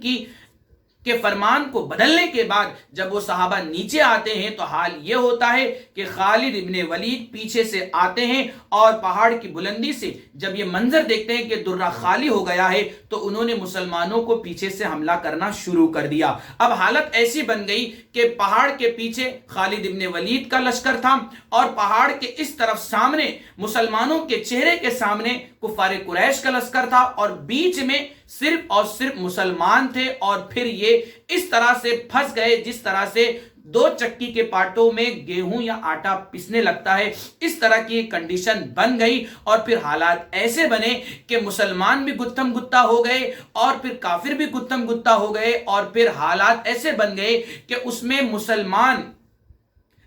کے فرمان کو بدلنے کے بعد جب وہ صحابہ نیچے آتے ہیں تو حال یہ ہوتا ہے کہ خالد ابن ولید پیچھے سے آتے ہیں اور پہاڑ کی بلندی سے جب یہ منظر دیکھتے ہیں کہ درہ خالی ہو گیا ہے تو انہوں نے مسلمانوں کو پیچھے سے حملہ کرنا شروع کر دیا۔ اب حالت ایسی بن گئی کہ پہاڑ کے پیچھے خالد ابن ولید کا لشکر تھا اور پہاڑ کے اس طرف سامنے مسلمانوں کے چہرے کے سامنے کفار قریش کا لشکر تھا اور بیچ میں صرف اور صرف مسلمان تھے، اور پھر یہ اس طرح سے پھنس گئے جس طرح سے دو چکی کے پاٹوں میں گیہوں یا آٹا پسنے لگتا ہے، اس طرح کی کنڈیشن بن گئی۔ اور پھر حالات ایسے بنے کہ مسلمان بھی گتھم گتا ہو گئے اور پھر کافر بھی گتھم گتا ہو گئے، اور پھر حالات ایسے بن گئے کہ اس میں مسلمان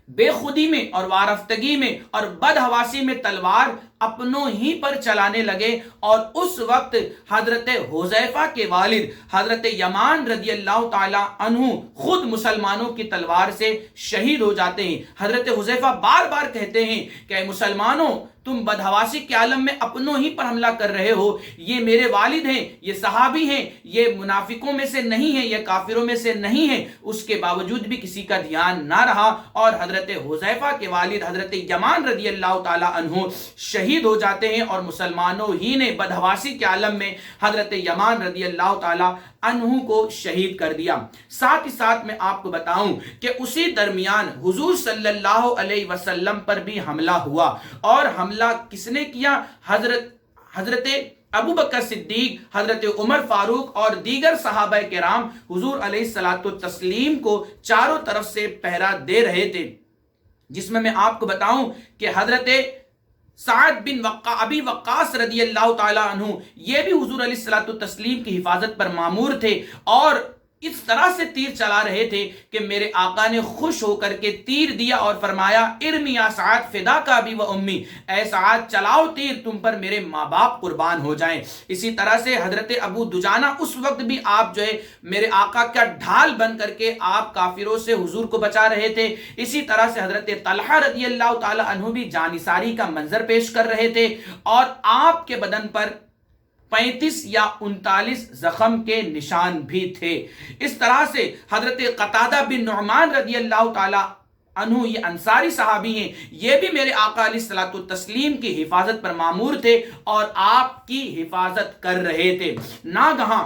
بے خودی میں اور وارفتگی میں اور بدحواسی میں تلوار اپنوں ہی پر چلانے لگے، اور اس وقت حضرت حذیفہ کے والد حضرت یمان رضی اللہ تعالی عنہ خود مسلمانوں کی تلوار سے شہید ہو جاتے ہیں۔ حضرت حذیفہ بار بار کہتے ہیں کہ اے مسلمانوں، تم بدحواسی کے عالم میں اپنوں ہی پر حملہ کر رہے ہو، یہ میرے والد ہیں، یہ صحابی ہیں، یہ منافقوں میں سے نہیں ہیں، یہ کافروں میں سے نہیں ہیں۔ اس کے باوجود بھی کسی کا دھیان نہ رہا اور حضرت حذیفہ کے والد حضرت یمان رضی اللہ تعالی عنہ شہید ہو جاتے ہیں، اور مسلمانوں ہی نے بدحواسی کے عالم میں حضرت یمان رضی اللہ تعالی عنہ کو شہید کر دیا۔ ساتھ ہی ساتھ میں آپ کو بتاؤں کہ اسی درمیان حضور صلی اللہ علیہ وسلم پر بھی حملہ ہوا، اور حملہ کس نے کیا؟ حضرت ابو بکر صدیق، حضرت عمر فاروق اور دیگر صحابہ کرام حضور علیہ الصلوۃ والتسلیم کو چاروں طرف سے پہرا دے رہے تھے، جس میں آپ کو بتاؤں کہ حضرت سعد بن ابی وقاص رضی اللہ تعالی عنہ یہ بھی حضور علیہ الصلوۃ والتسلیم کی حفاظت پر مامور تھے، اور اس طرح سے تیر چلا رہے تھے کہ میرے آقا نے خوش ہو کر کے تیر دیا اور فرمایا ارمی یا سعد فدا کا ابی و امی، اے سعد چلاؤ تیر، تم پر میرے ماں باپ قربان ہو جائیں۔ اسی طرح سے حضرت ابو دجانہ اس وقت بھی آپ جو ہے میرے آقا کا ڈھال بن کر کے آپ کافروں سے حضور کو بچا رہے تھے۔ اسی طرح سے حضرت طلحہ رضی اللہ تعالی عنہ بھی جانثاری کا منظر پیش کر رہے تھے، اور آپ کے بدن پر 35 یا 39 زخم کے نشان بھی تھے۔ اس طرح سے حضرت قتادہ بن نعمان رضی اللہ تعالی عنہ، یہ انصاری صحابی ہیں، یہ بھی میرے آقا علیہ الصلوۃ والتسلیم کی حفاظت پر مامور تھے اور آپ کی حفاظت کر رہے تھے۔ ناگہاں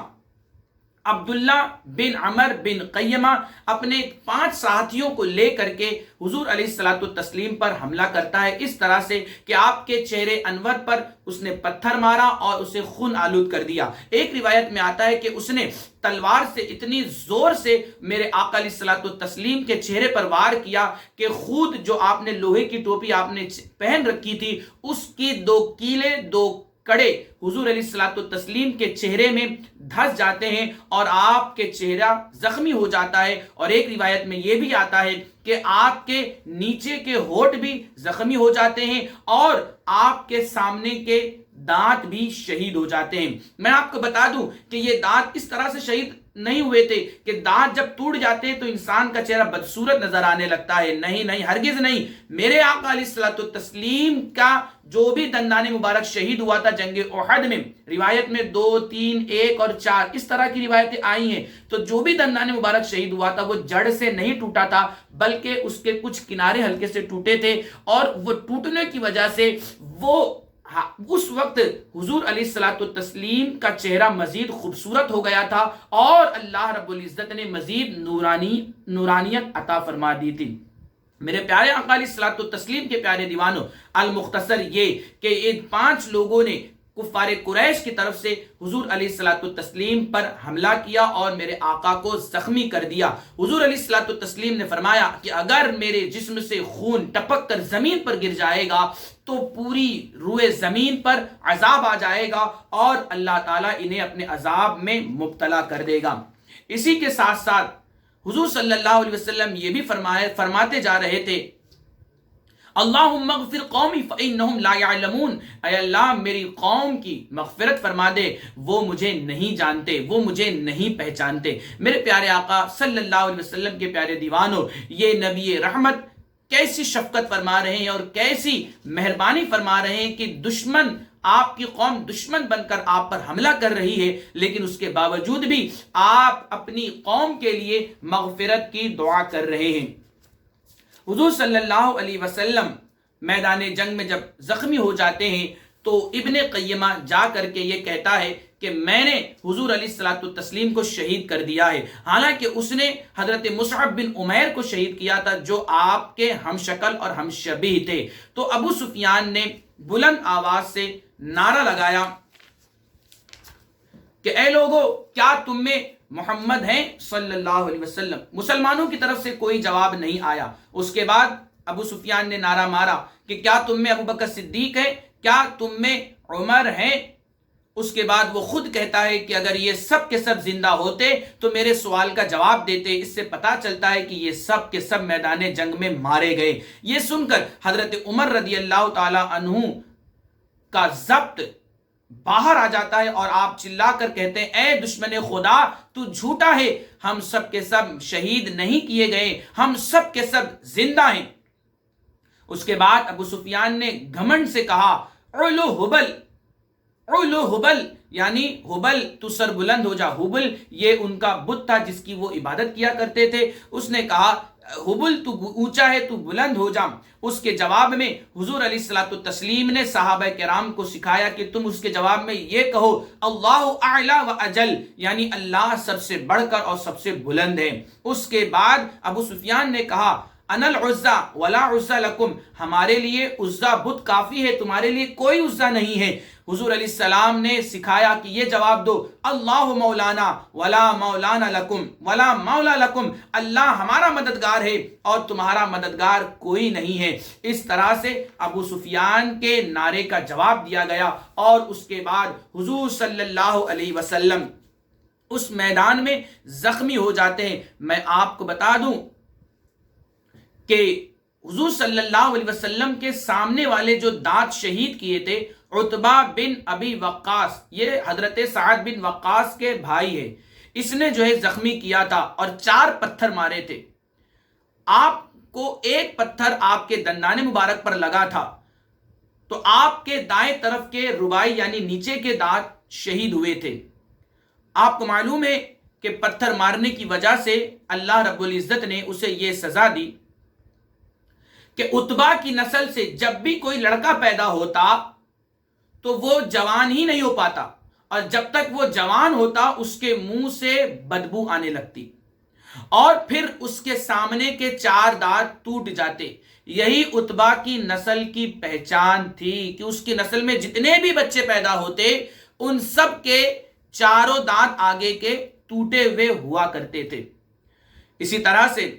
عبداللہ بن عمر بن قیمہ اپنے 5 ساتھیوں کو لے کر کے حضور علیہ الصلوۃ والتسلیم پر حملہ کرتا ہے، اس طرح سے کہ آپ کے چہرے انور پر اس نے پتھر مارا اور اسے خون آلود کر دیا۔ ایک روایت میں آتا ہے کہ اس نے تلوار سے اتنی زور سے میرے آقا علیہ الصلوۃ والتسلیم کے چہرے پر وار کیا کہ خود جو آپ نے لوہے کی ٹوپی آپ نے پہن رکھی تھی اس کی 2 کیلے 2 کڑے حضور علیہ الصلوۃ والتسلیم کے چہرے میں دھس جاتے ہیں اور آپ کے چہرہ زخمی ہو جاتا ہے، اور ایک روایت میں یہ بھی آتا ہے کہ آپ کے نیچے کے ہونٹ بھی زخمی ہو جاتے ہیں اور آپ کے سامنے کے دانت بھی شہید ہو جاتے ہیں۔ میں آپ کو بتا دوں کہ یہ دانت اس طرح سے شہید نہیں ہوئے تھے کہ دانت جب ٹوٹ جاتے ہیں تو انسان کا چہرہ بدصورت نظر آنے لگتا ہے، نہیں ہرگز نہیں۔ میرے آقا علیہ الصلوۃ والتسلیم کا جو بھی دندان مبارک شہید ہوا تھا جنگ احد میں، روایت میں 2 3 1 اور 4 اس طرح کی روایتیں آئی ہیں، تو جو بھی دندان مبارک شہید ہوا تھا وہ جڑ سے نہیں ٹوٹا تھا بلکہ اس کے کچھ کنارے ہلکے سے ٹوٹے تھے، اور وہ ٹوٹنے کی وجہ سے وہ اس وقت حضور علیہ الصلوۃ والتسلیم کا چہرہ مزید خوبصورت ہو گیا تھا اور اللہ رب العزت نے مزید نورانیت عطا فرما دی تھی۔ میرے پیارے آقا علیہ الصلوۃ والتسلیم کے پیارے دیوانوں، المختصر یہ کہ ان 5 لوگوں نے کفار قریش کی طرف سے حضور علیہ الصلوۃ والتسلیم پر حملہ کیا اور میرے آقا کو زخمی کر دیا۔ حضور علیہ الصلوۃ والتسلیم نے فرمایا کہ اگر میرے جسم سے خون ٹپک کر زمین پر گر جائے گا تو پوری روئے زمین پر عذاب آ جائے گا اور اللہ تعالیٰ انہیں اپنے عذاب میں مبتلا کر دے گا۔ اسی کے ساتھ ساتھ حضور صلی اللہ علیہ وسلم یہ بھی فرماتے جا رہے تھے، اللہم اغفر قومی فإنہم لا یعلمون، اے اللہ میری قوم کی مغفرت فرما دے، وہ مجھے نہیں جانتے، وہ مجھے نہیں پہچانتے۔ میرے پیارے آقا صلی اللہ علیہ وسلم کے پیارے دیوانوں، یہ نبی رحمت کیسی شفقت فرما رہے ہیں اور کیسی مہربانی فرما رہے ہیں کہ دشمن، آپ کی قوم دشمن بن کر آپ پر حملہ کر رہی ہے، لیکن اس کے باوجود بھی آپ اپنی قوم کے لیے مغفرت کی دعا کر رہے ہیں۔ حضور صلی اللہ علیہ وسلم میدان جنگ میں جب زخمی ہو جاتے ہیں تو ابن قیمہ جا کر کے یہ کہتا ہے کہ میں نے حضور علیہ الصلوۃ والتسلیم کو شہید کر دیا ہے، حالانکہ اس نے حضرت مصعب بن عمیر کو شہید کیا تھا جو آپ کے ہم شکل اور ہم شبیہ تھے۔ تو ابو سفیان نے بلند آواز سے نعرہ لگایا کہ اے لوگو، کیا تم میں محمد ہیں صلی اللہ علیہ وسلم؟ مسلمانوں کی طرف سے کوئی جواب نہیں آیا۔ اس کے بعد ابو سفیان نے نعرہ مارا کہ کیا تم میں ابو بکر صدیق ہے؟ کیا تم میں عمر ہیں؟ اس کے بعد وہ خود کہتا ہے کہ اگر یہ سب کے سب زندہ ہوتے تو میرے سوال کا جواب دیتے۔ اس سے پتا چلتا ہے کہ یہ سب کے سب میدان جنگ میں مارے گئے۔ یہ سن کر حضرت عمر رضی اللہ تعالی عنہ کا ضبط باہر آ جاتا ہے اور آپ چلا کر کہتے ہیں اے دشمن خدا، تو جھوٹا ہے، ہم سب کے سب شہید نہیں کیے گئے، ہم سب کے سب زندہ ہیں۔ اس کے بعد ابو سفیان نے گھمنڈ سے کہا علو حبل، علو حبل، یعنی حبل تو سر بلند ہو جا۔ حبل یہ ان کا بت تھا جس کی وہ عبادت کیا کرتے تھے۔ اس نے کہا حبل تو اونچا ہے، تو بلند ہو جا۔ اس کے جواب میں حضور علیہ الصلوۃ والتسلیم نے صحابہ کرام کو سکھایا کہ تم اس کے جواب میں یہ کہو اللہ اعلی و اجل، یعنی اللہ سب سے بڑھ کر اور سب سے بلند ہے۔ اس کے بعد ابو سفیان نے کہا انا العزا ولا عزا لکم، ہمارے لیے عزا بت کافی ہے، تمہارے لیے کوئی عزا نہیں ہے۔ حضور علیہ السلام نے سکھایا کہ یہ جواب دو اللہ مولانا ولا مولانا لکم ولا مولا لکم، اللہ ہمارا مددگار ہے اور تمہارا مددگار کوئی نہیں ہے۔ اس طرح سے ابو سفیان کے نعرے کا جواب دیا گیا اور اس کے بعد حضور صلی اللہ علیہ وسلم اس میدان میں زخمی ہو جاتے ہیں۔ میں آپ کو بتا دوں کہ حضور صلی اللہ علیہ وسلم کے سامنے والے جو دانت شہید کیے تھے عتبہ بن ابی وقاص، یہ حضرت سعد بن وقاص کے بھائی ہے، اس نے جو ہے زخمی کیا تھا اور 4 پتھر مارے تھے۔ آپ کو ایک پتھر آپ کے دندان مبارک پر لگا تھا تو آپ کے دائیں طرف کے ربائی یعنی نیچے کے دانت شہید ہوئے تھے۔ آپ کو معلوم ہے کہ پتھر مارنے کی وجہ سے اللہ رب العزت نے اسے یہ سزا دی کہ عتبہ کی نسل سے جب بھی کوئی لڑکا پیدا ہوتا تو وہ جوان ہی نہیں ہو پاتا، اور جب تک وہ جوان ہوتا اس کے منہ سے بدبو آنے لگتی اور پھر اس کے سامنے کے 4 دانت ٹوٹ جاتے۔ یہی عتبہ کی نسل کی پہچان تھی کہ اس کی نسل میں جتنے بھی بچے پیدا ہوتے ان سب کے 4 دانت آگے کے ٹوٹے ہوئے ہوا کرتے تھے۔ اسی طرح سے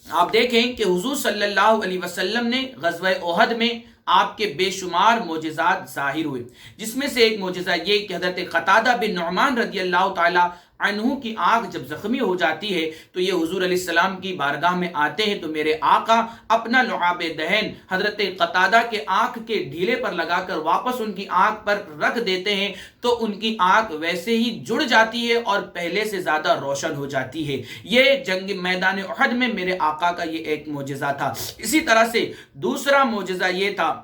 آپ دیکھیں کہ حضور صلی اللہ علیہ وسلم نے غزوہ احد میں آپ کے بے شمار معجزات ظاہر ہوئے، جس میں سے ایک معجزہ یہ کہ حضرت قتادہ بن نعمان رضی اللہ تعالی عنہ کی آنکھ جب زخمی ہو جاتی ہے تو یہ حضور علیہ السلام کی بارگاہ میں آتے ہیں تو میرے آقا اپنا لعاب دہن حضرت قتادہ کے آنکھ کے ڈھیلے پر لگا کر واپس ان کی آنکھ پر رکھ دیتے ہیں تو ان کی آنکھ ویسے ہی جڑ جاتی ہے اور پہلے سے زیادہ روشن ہو جاتی ہے۔ یہ جنگ میدان احد میں میرے آقا کا یہ ایک معجزہ تھا۔ اسی طرح سے دوسرا معجزہ یہ تھا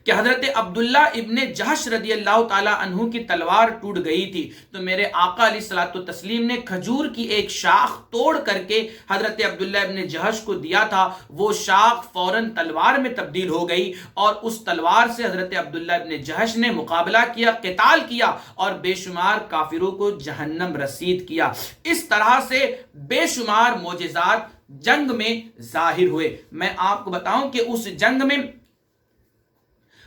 کہ حضرت عبداللہ ابن جہش رضی اللہ تعالی عنہ کی تلوار ٹوٹ گئی تھی تو میرے آقا علیہ الصلوۃ والتسلیم نے کھجور کی ایک شاخ توڑ کر کے حضرت عبداللہ ابن جہش کو دیا تھا۔ وہ شاخ فوراً تلوار میں تبدیل ہو گئی اور اس تلوار سے حضرت عبداللہ ابن جہش نے مقابلہ کیا، قتال کیا اور بے شمار کافروں کو جہنم رسید کیا۔ اس طرح سے بے شمار معجزات جنگ میں ظاہر ہوئے۔ میں آپ کو بتاؤں کہ اس جنگ میں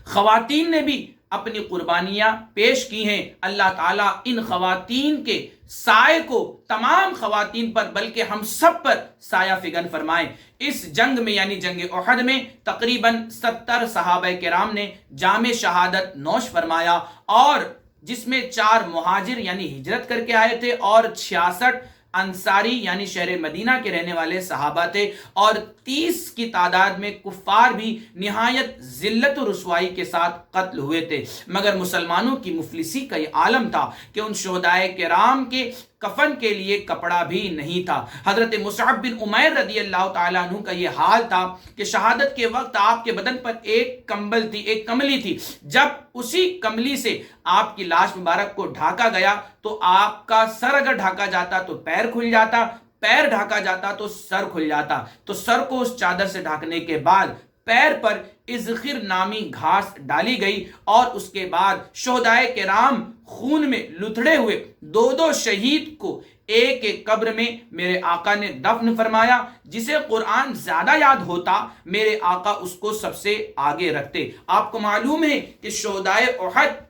خواتین نے بھی اپنی قربانیاں پیش کی ہیں۔ اللہ تعالیٰ ان خواتین کے سائے کو تمام خواتین پر بلکہ ہم سب پر سایہ فگن فرمائے۔ اس جنگ میں یعنی جنگ احد میں تقریباً 70 صحابہ کرام نے جام شہادت نوش فرمایا اور جس میں 4 مہاجر یعنی ہجرت کر کے آئے تھے اور 66 انصاری یعنی شہر مدینہ کے رہنے والے صحابہ تھے، اور 30 کی تعداد میں کفار بھی نہایت ذلت و رسوائی کے ساتھ قتل ہوئے تھے۔ مگر مسلمانوں کی مفلسی کا یہ عالم تھا کہ ان شہدائے کرام کے کفن کے لیے کپڑا بھی نہیں تھا۔ حضرت مصعب بن عمیر رضی اللہ تعالیٰ عنہ کا یہ حال تھا کہ شہادت کے وقت آپ کے بدن پر ایک کمبل تھی، ایک کملی تھی، جب اسی کملی سے آپ کی لاش مبارک کو ڈھاکا گیا تو آپ کا سر اگر ڈھاکا جاتا تو پیر کھل جاتا، پیر ڈھاکا جاتا تو سر کھل جاتا، تو سر کو اس چادر سے ڈھانکنے کے بعد پیر پر اذخر نامی گھاس ڈالی گئی، اور اس کے بعد شہدائے کرام خون میں لتھڑے ہوئے 2 شہید کو ایک ایک قبر میں میرے آقا نے دفن فرمایا۔ جسے قرآن زیادہ یاد ہوتا میرے آقا اس کو سب سے آگے رکھتے۔ آپ کو معلوم ہے کہ شہدائے احد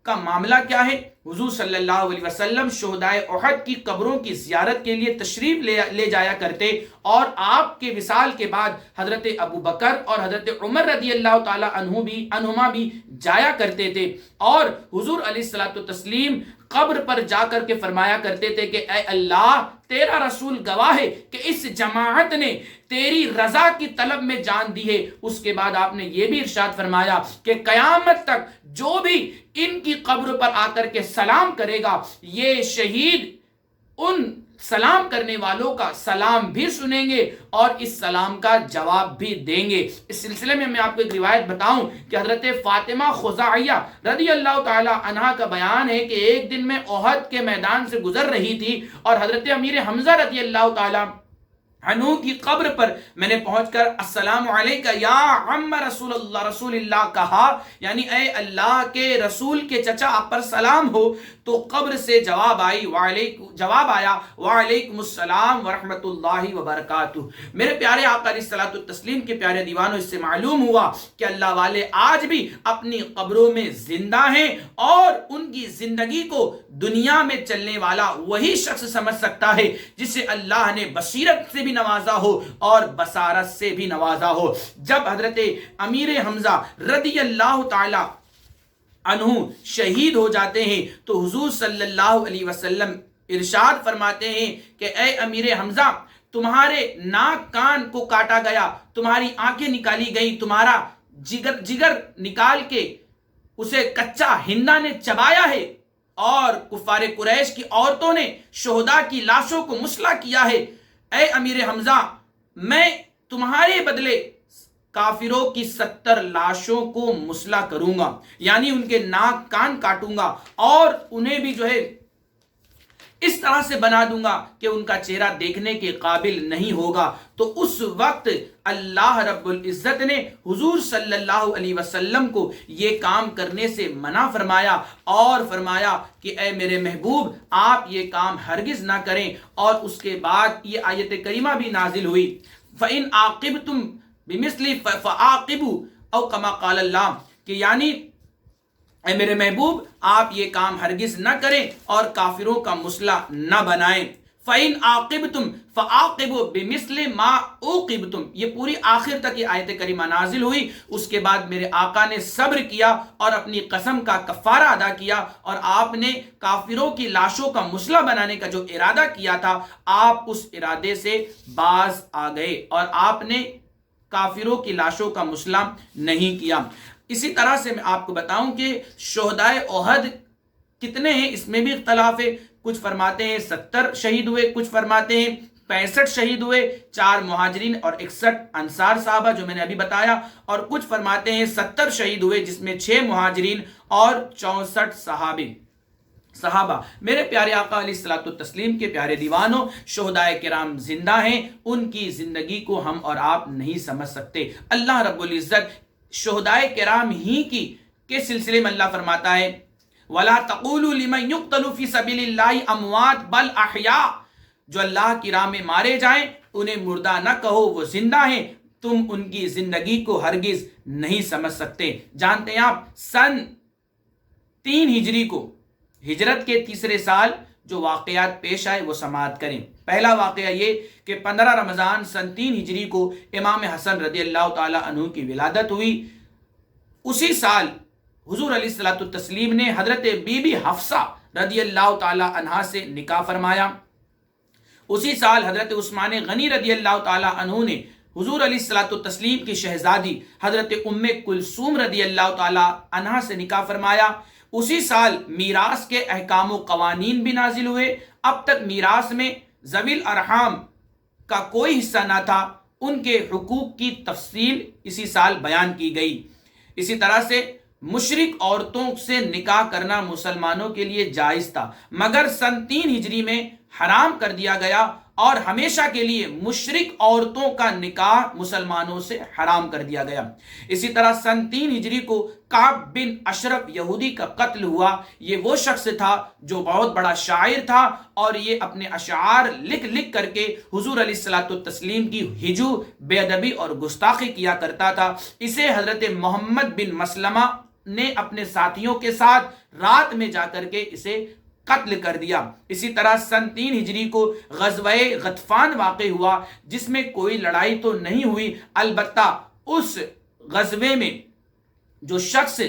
کا معاملہ کیا ہے؟ حضور صلی اللہ علیہ وسلم شہدائے احد کی قبروں کی زیارت کے لیے تشریف لے جایا کرتے، اور آپ کے وصال کے بعد حضرت ابو بکر اور حضرت عمر رضی اللہ تعالی عنہما بھی جایا کرتے تھے، اور حضور علیہ الصلوۃ والتسلیم قبر پر جا کر کے فرمایا کرتے تھے کہ اے اللہ، تیرا رسول گواہ ہے کہ اس جماعت نے تیری رضا کی طلب میں جان دی ہے۔ اس کے بعد آپ نے یہ بھی ارشاد فرمایا کہ قیامت تک جو بھی ان کی قبر پر آ کر کے سلام کرے گا، یہ شہید ان سلام کرنے والوں کا سلام بھی سنیں گے اور اس سلام کا جواب بھی دیں گے۔ اس سلسلے میں آپ کو ایک روایت بتاؤں کہ حضرت فاطمہ خزاعیہ رضی اللہ تعالی عنہا کا بیان ہے کہ ایک دن میں احد کے میدان سے گزر رہی تھی، اور حضرت امیر حمزہ رضی اللہ تعالی عنہ کی قبر پر میں نے پہنچ کر السلام علیکہ یا عم رسول اللہ کہا، یعنی اے اللہ کے رسول کے چچا آپ پر سلام ہو، تو قبر سے جواب آیا وعلیکم السلام ورحمۃ اللہ وبرکاتہ۔ میرے پیارے آقا علیہ الصلوۃ والتسلیم کے پیارے دیوانوں، اس سے معلوم ہوا کہ اللہ والے آج بھی اپنی قبروں میں زندہ ہیں، اور ان کی زندگی کو دنیا میں چلنے والا وہی شخص سمجھ سکتا ہے جسے اللہ نے بصیرت سے بھی نوازا ہو اور بصارت سے بھی نوازا ہو۔ جب حضرت امیر حمزہ رضی اللہ تعالی عنہ شہید ہو جاتے ہیں تو حضور صلی اللہ علیہ وسلم ارشاد فرماتے ہیں کہ اے امیر حمزہ، تمہارے ناک کان کو کاٹا گیا، تمہاری آنکھیں نکالی گئی، تمہارا جگر نکال کے اسے کچا ہندا نے چبایا ہے، اور کفار قریش کی عورتوں نے شہداء کی لاشوں کو مسلح کیا ہے۔ اے امیر حمزہ، میں تمہارے بدلے کافروں کی 70 لاشوں کو مسلح کروں گا، یعنی ان کے ناک کان کاٹوں گا اور انہیں بھی جو ہے اس طرح سے بنا دوں گا کہ ان کا چہرہ دیکھنے کے قابل نہیں ہوگا۔ تو اس وقت اللہ رب العزت نے حضور صلی اللہ علیہ وسلم کو یہ کام کرنے سے منع فرمایا، اور فرمایا کہ اے میرے محبوب، آپ یہ کام ہرگز نہ کریں۔ اور اس کے بعد یہ آیت کریمہ بھی نازل ہوئی، فَإِنْ عَاقِبْتُمْ بِمِثْلِ فَعَاقِبُوا او کما قال اللہ، کہ یعنی اے میرے محبوب، آپ یہ کام ہرگز نہ کریں اور کافروں کا مسلح نہ بنائیں۔ فَإِنْ عَاقِبْتُمْ فَعَاقِبُوا بِمِثْلِ مَا عُوقِبْتُمْ، یہ پوری آخر تک یہ آیت کریمہ نازل ہوئی۔ اس کے بعد میرے آقا نے صبر کیا اور اپنی قسم کا کفارہ ادا کیا، اور آپ نے کافروں کی لاشوں کا مسلح بنانے کا جو ارادہ کیا تھا، آپ اس ارادے سے باز آ گئے اور آپ نے کافروں کی لاشوں کا مسلح نہیں کیا۔ اسی طرح سے میں آپ کو بتاؤں کہ شہدائے احد کتنے ہیں، اس میں بھی اختلاف ہے۔ کچھ فرماتے ہیں 70 شہید ہوئے، کچھ فرماتے ہیں 65 شہید ہوئے، 4 مہاجرین اور 61 انصار صحابہ جو میں نے ابھی بتایا، اور کچھ فرماتے ہیں 70 شہید ہوئے جس میں 6 مہاجرین اور 64 صحابہ۔ میرے پیارے آقا علیہ الصلوۃ والتسلیم کے پیارے دیوانوں، شہدائے کرام زندہ ہیں، ان کی زندگی کو ہم اور آپ نہیں سمجھ سکتے۔ اللہ رب العزت شہدائے کرام ہی کے سلسلے میں اللہ فرماتا ہے وَلَا تَقُولُوا لِمَنْ يُقْتَلُ فِي سَبِيلِ اللَّهِ أَمْوَاتٌ بَلْ أَحْيَاءٌ، جو اللہ کی راہ میں مارے جائیں انہیں مردہ نہ کہو، وہ زندہ ہیں، تم ان کی زندگی کو ہرگز نہیں سمجھ سکتے۔ جانتے ہیں آپ سن 3 ہجری کو، ہجرت کے تیسرے سال جو واقعات پیش آئے وہ سماعت کریں۔ پہلا واقعہ یہ کہ 15 رمضان سن 3 ہجری کو امام حسن رضی اللہ تعالی عنہ کی ولادت ہوئی۔ اسی سال حضور علیہ الصلوۃ والتسلیم نے حضرت بی بی حفصہ رضی اللہ تعالی عنہا سے نکاح فرمایا۔ اسی سال حضرت عثمان غنی رضی اللہ تعالیٰ عنہ نے حضور علیہ الصلوۃ والتسلیم کی شہزادی حضرت ام کلثوم رضی اللہ تعالیٰ عنہا سے نکاح فرمایا۔ اسی سال میراث کے احکام و قوانین بھی نازل ہوئے۔ اب تک میراث میں ذوی الارحام کا کوئی حصہ نہ تھا، ان کے حقوق کی تفصیل اسی سال بیان کی گئی۔ اسی طرح سے مشرک عورتوں سے نکاح کرنا مسلمانوں کے لیے جائز تھا، مگر سن 3 ہجری میں حرام کر دیا گیا اور ہمیشہ کے لیے مشرک عورتوں کا نکاح مسلمانوں سے حرام کر دیا گیا۔ اسی طرح سن 3 ہجری کو کعب بن اشرف یہودی کا قتل ہوا۔ یہ وہ شخص تھا جو بہت بڑا شاعر تھا اور یہ اپنے اشعار لکھ لکھ کر کے حضور علیہ الصلوۃ والتسلیم کی ہجو، بے ادبی اور گستاخی کیا کرتا تھا۔ اسے حضرت محمد بن مسلمہ نے اپنے ساتھیوں کے ساتھ رات میں جا کر کے اسے قتل کر دیا۔ اسی طرح سن 3 ہجری کو غزوہ غطفان واقع ہوا، جس میں کوئی لڑائی تو نہیں ہوئی، البتہ اس غزوے میں جو شخص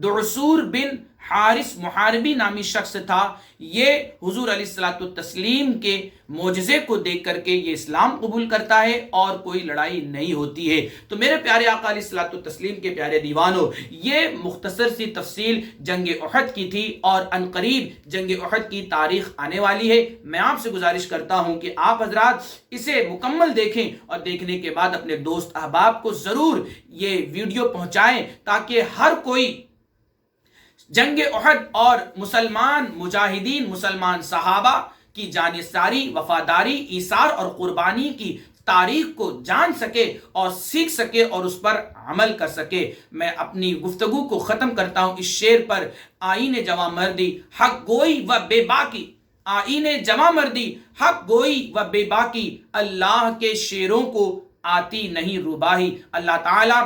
دعسور بن حارث محاربی نامی شخص تھا، یہ حضور علیہ الصلوۃ والتسلیم کے معجزے کو دیکھ کر کے یہ اسلام قبول کرتا ہے اور کوئی لڑائی نہیں ہوتی ہے۔ تو میرے پیارے آقا علیہ الصلوۃ والتسلیم کے پیارے دیوانوں، یہ مختصر سی تفصیل جنگ احد کی تھی اور عنقریب جنگ احد کی تاریخ آنے والی ہے۔ میں آپ سے گزارش کرتا ہوں کہ آپ حضرات اسے مکمل دیکھیں اور دیکھنے کے بعد اپنے دوست احباب کو ضرور یہ ویڈیو پہنچائیں تاکہ ہر کوئی جنگ احد اور مسلمان مجاہدین، مسلمان صحابہ کی جانثاری، وفاداری، ایثار اور قربانی کی تاریخ کو جان سکے اور سیکھ سکے اور اس پر عمل کر سکے۔ میں اپنی گفتگو کو ختم کرتا ہوں اس شعر پر: آئین جواں مردی حق گوئی و بے باکی، آئین جواں مردی حق گوئی و بے باکی، اللہ کے شیروں کو آتی نہیں روباہی۔ اللہ تعالی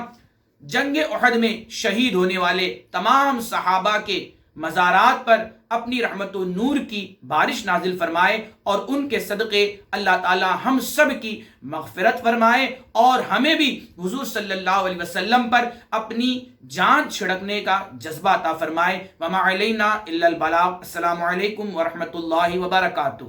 جنگ احد میں شہید ہونے والے تمام صحابہ کے مزارات پر اپنی رحمت و نور کی بارش نازل فرمائے اور ان کے صدقے اللہ تعالی ہم سب کی مغفرت فرمائے اور ہمیں بھی حضور صلی اللہ علیہ وسلم پر اپنی جان چھڑکنے کا جذبہ عطا فرمائے۔ وما علینا الا البلاغ۔ السلام علیکم ورحمۃ اللہ وبرکاتہ۔